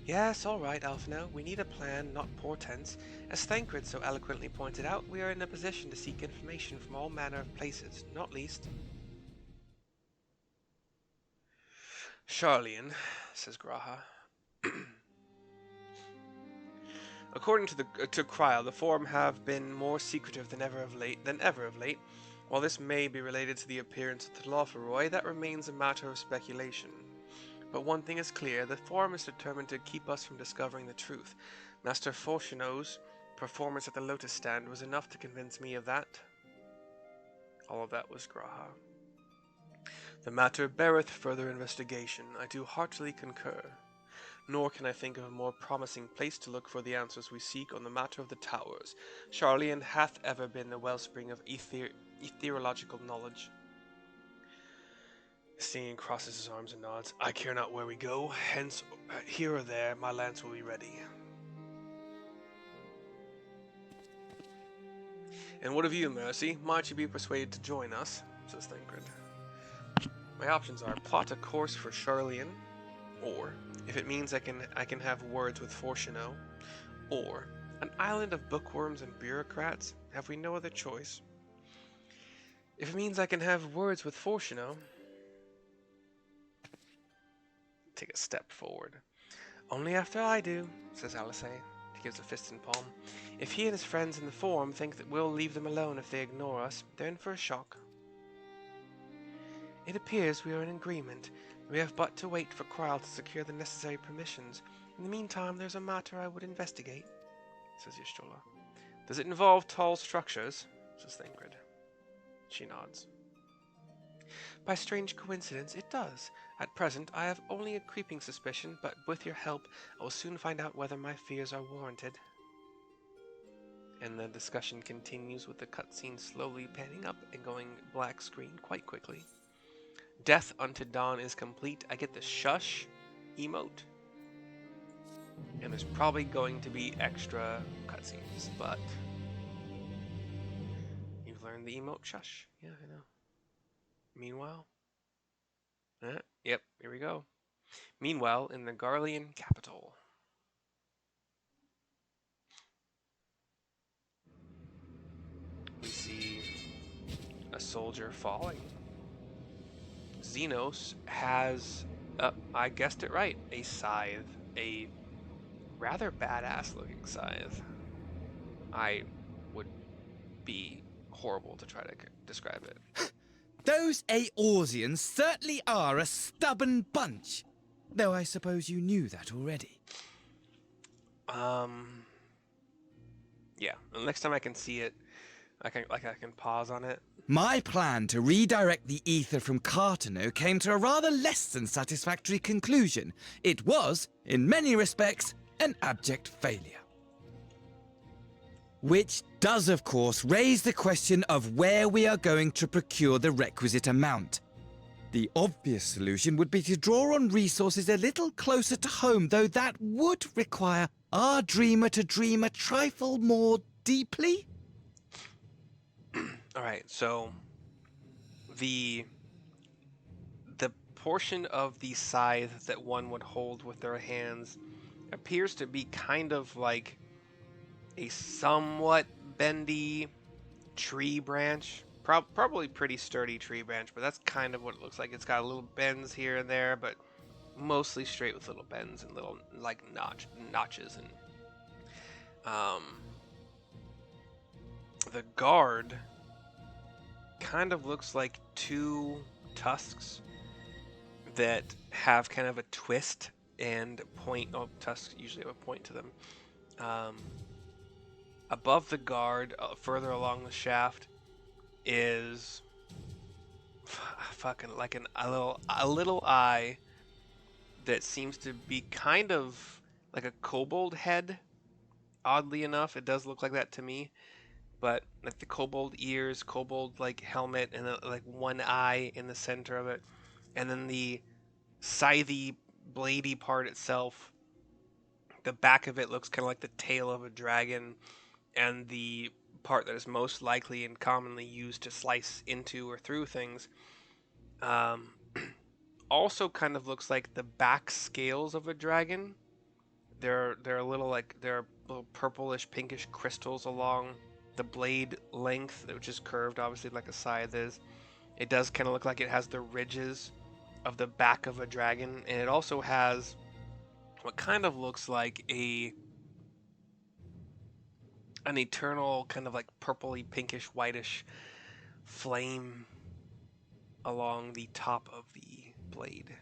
Yes, all right, Alphinaud. We need a plan, not portents. As Thancred so eloquently pointed out, we are in a position to seek information from all manner of places, not least Sharlayan, says Graha. According to Kryl, the Forum have been more secretive than ever of late. While this may be related to the appearance of the Telophoroi, that remains a matter of speculation. But one thing is clear, the Forum is determined to keep us from discovering the truth. Master Fortuneau's performance at the Lotus Stand was enough to convince me of that. All of that was Graha. The matter beareth further investigation. I do heartily concur. Nor can I think of a more promising place to look for the answers we seek on the matter of the towers. Sharlayan hath ever been the wellspring of ethereological knowledge. Stinging crosses his arms and nods. I care not where we go, hence, here or there, my lance will be ready. And what of you, Mercy? Might you be persuaded to join us? Says Thancred. My options are plot a course for Sharlayan, or, if it means I can have words with Fortuneau, or an island of bookworms and bureaucrats, have we no other choice? If it means I can have words with Fortuneau, take a step forward. Only after I do, says Alisaie. He gives a fist and palm. If he and his friends in the Forum think that we'll leave them alone if they ignore us, they're in for a shock. It appears we are in agreement. We have but to wait for Kryl to secure the necessary permissions. In the meantime, there's a matter I would investigate, says Y'shtola. Does it involve tall structures? Says Thancred. She nods. By strange coincidence, it does. At present, I have only a creeping suspicion, but with your help, I will soon find out whether my fears are warranted. And the discussion continues with the cutscene slowly panning up and going black screen quite quickly. Death unto Dawn is complete. I get the shush emote. And there's probably going to be extra cutscenes, but you've learned the emote shush. Yeah, I know. Meanwhile, yep, here we go. Meanwhile, in the Garlean capital. We see a soldier falling. Xenos has, I guessed it right, a scythe. A rather badass looking scythe. I would be horrible to try to describe it. Those Eorzeans certainly are a stubborn bunch. Though I suppose you knew that already. Yeah. The next time I can see it, I can pause on it. My plan to redirect the ether from Carteneau came to a rather less than satisfactory conclusion. It was, in many respects, an abject failure. Which does, of course, raise the question of where we are going to procure the requisite amount. The obvious solution would be to draw on resources a little closer to home, though that would require our dreamer to dream a trifle more deeply. All right, so the portion of the scythe that one would hold with their hands appears to be kind of like a somewhat bendy tree branch. Probably pretty sturdy tree branch, but that's kind of what it looks like. It's got little bends here and there, but mostly straight with little bends and little like notches. And the guard kind of looks like two tusks that have kind of a twist and point. Oh, tusks usually have a point to them. Above the guard, further along the shaft, is fucking like a little eye that seems to be kind of like a kobold head. Oddly enough, it does look like that to me. But like the kobold ears, kobold like helmet, and like one eye in the center of it, and then the scythy, bladey part itself. The back of it looks kind of like the tail of a dragon, and the part that is most likely and commonly used to slice into or through things also kind of looks like the back scales of a dragon. They're a little like they're little purplish pinkish crystals along the blade length, which is curved obviously like a scythe is. It does kind of look like it has the ridges of the back of a dragon, and it also has what kind of looks like an eternal kind of like purpley pinkish whitish flame along the top of the blade.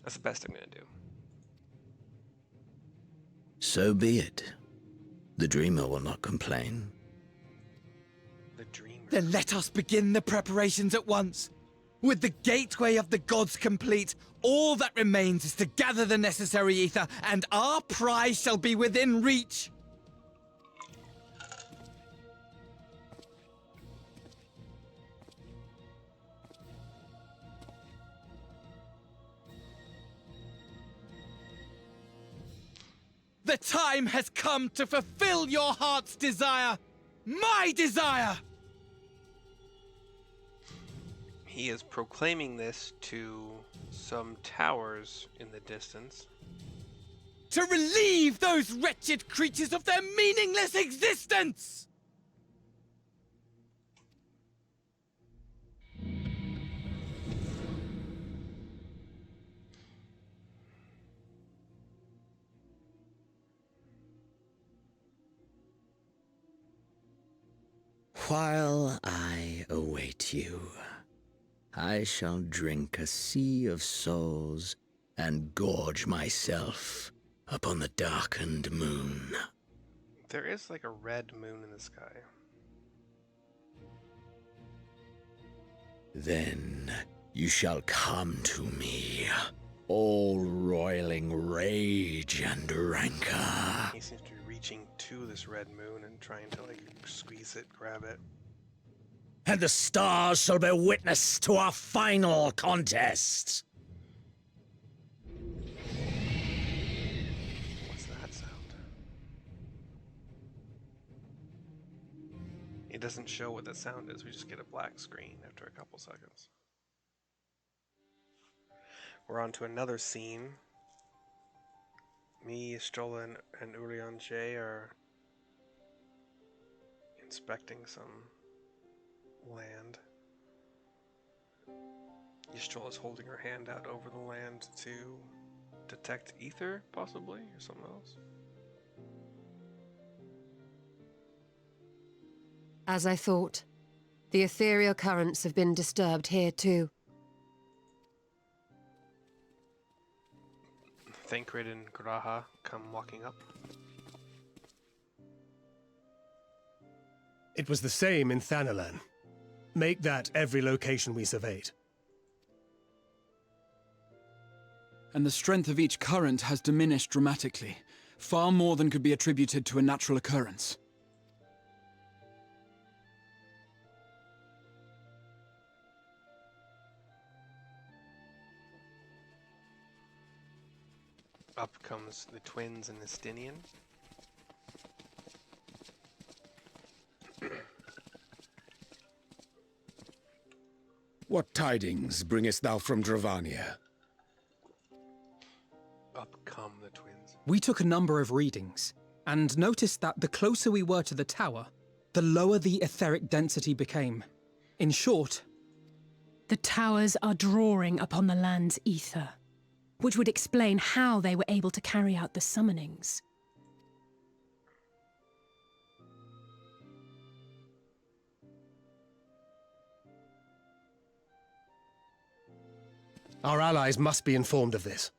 That's the best I'm going to do. So be it. The dreamer will not complain. The dreamer. Then let us begin the preparations at once. With the gateway of the gods complete, all that remains is to gather the necessary ether, and our prize shall be within reach. The time has come to fulfill your heart's desire, my desire! He is proclaiming this to some towers in the distance. To relieve those wretched creatures of their meaningless existence! While I await you, I shall drink a sea of souls and gorge myself upon the darkened moon. There is like a red moon in the sky. Then you shall come to me, all roiling rage and rancor. He seems to be reaching to this red moon and trying to like squeeze it, grab it. And the stars shall bear witness to our final contest. What's that sound? It doesn't show what that sound is. We just get a black screen after a couple seconds. We're on to another scene. Me, Stola, and Uriange are inspecting some land. Ystrel is holding her hand out over the land to detect ether, possibly, or something else. As I thought, the ethereal currents have been disturbed here too. Thancred and Graha come walking up. It was the same in Thanalan. Make that every location we surveyed. And the strength of each current has diminished dramatically, far more than could be attributed to a natural occurrence. Up comes the twins and the Stinian. What tidings bringest thou from Dravania? Up come the twins. We took a number of readings, and noticed that the closer we were to the tower, the lower the etheric density became. In short, The towers are drawing upon the land's ether, which would explain how they were able to carry out the summonings. Our allies must be informed of this.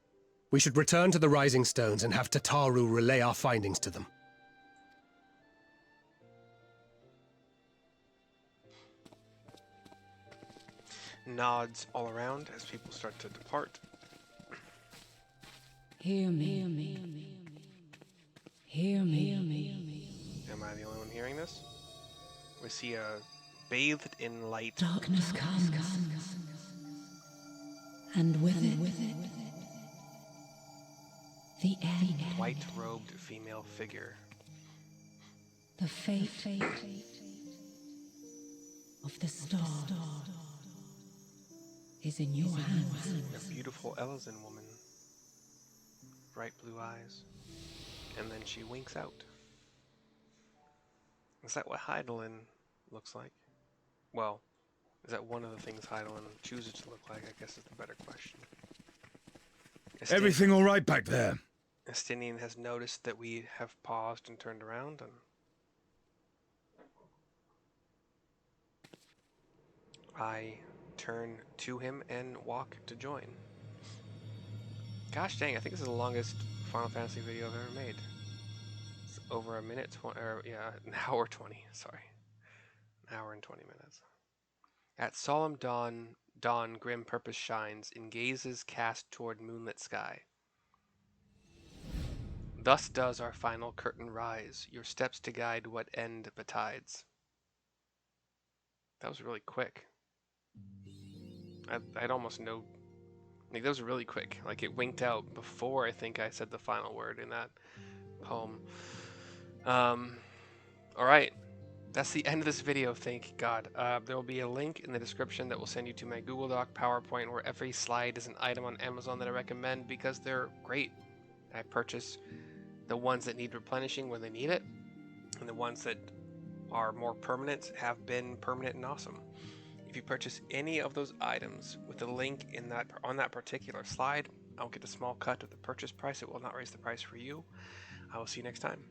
We should return to the Rising Stones and have Tataru relay our findings to them. Nods all around as people start to depart. Hear me. Hear me. Hear me. Am I the only one hearing this? We see a bathed in light. Darkness comes, and with it, the end. White-robed female figure. The fate of the star is in your hands. A beautiful Elizan woman. Bright blue eyes. And then she winks out. Is that what Heidelin looks like? Well, is that one of the things Heidelin chooses to look like? I guess is the better question. Everything all right back there? Estinian has noticed that we have paused and turned around, and I turn to him and walk to join. Gosh dang, I think this is the longest Final Fantasy video I've ever made. It's over a minute, an hour 20, sorry. An hour and 20 minutes. At solemn dawn, grim purpose shines, in gazes cast toward moonlit sky. Thus does our final curtain rise, your steps to guide what end betides. That was really quick. I'd almost know. Like, that was really quick. Like, it winked out before I think I said the final word in that poem. Alright. That's the end of this video, thank God. There will be a link in the description that will send you to my Google Doc, PowerPoint, where every slide is an item on Amazon that I recommend because they're great. I purchase the ones that need replenishing when they need it, and the ones that are more permanent have been permanent and awesome. If you purchase any of those items with a link in on that particular slide, I'll get a small cut of the purchase price. It will not raise the price for you. I will see you next time.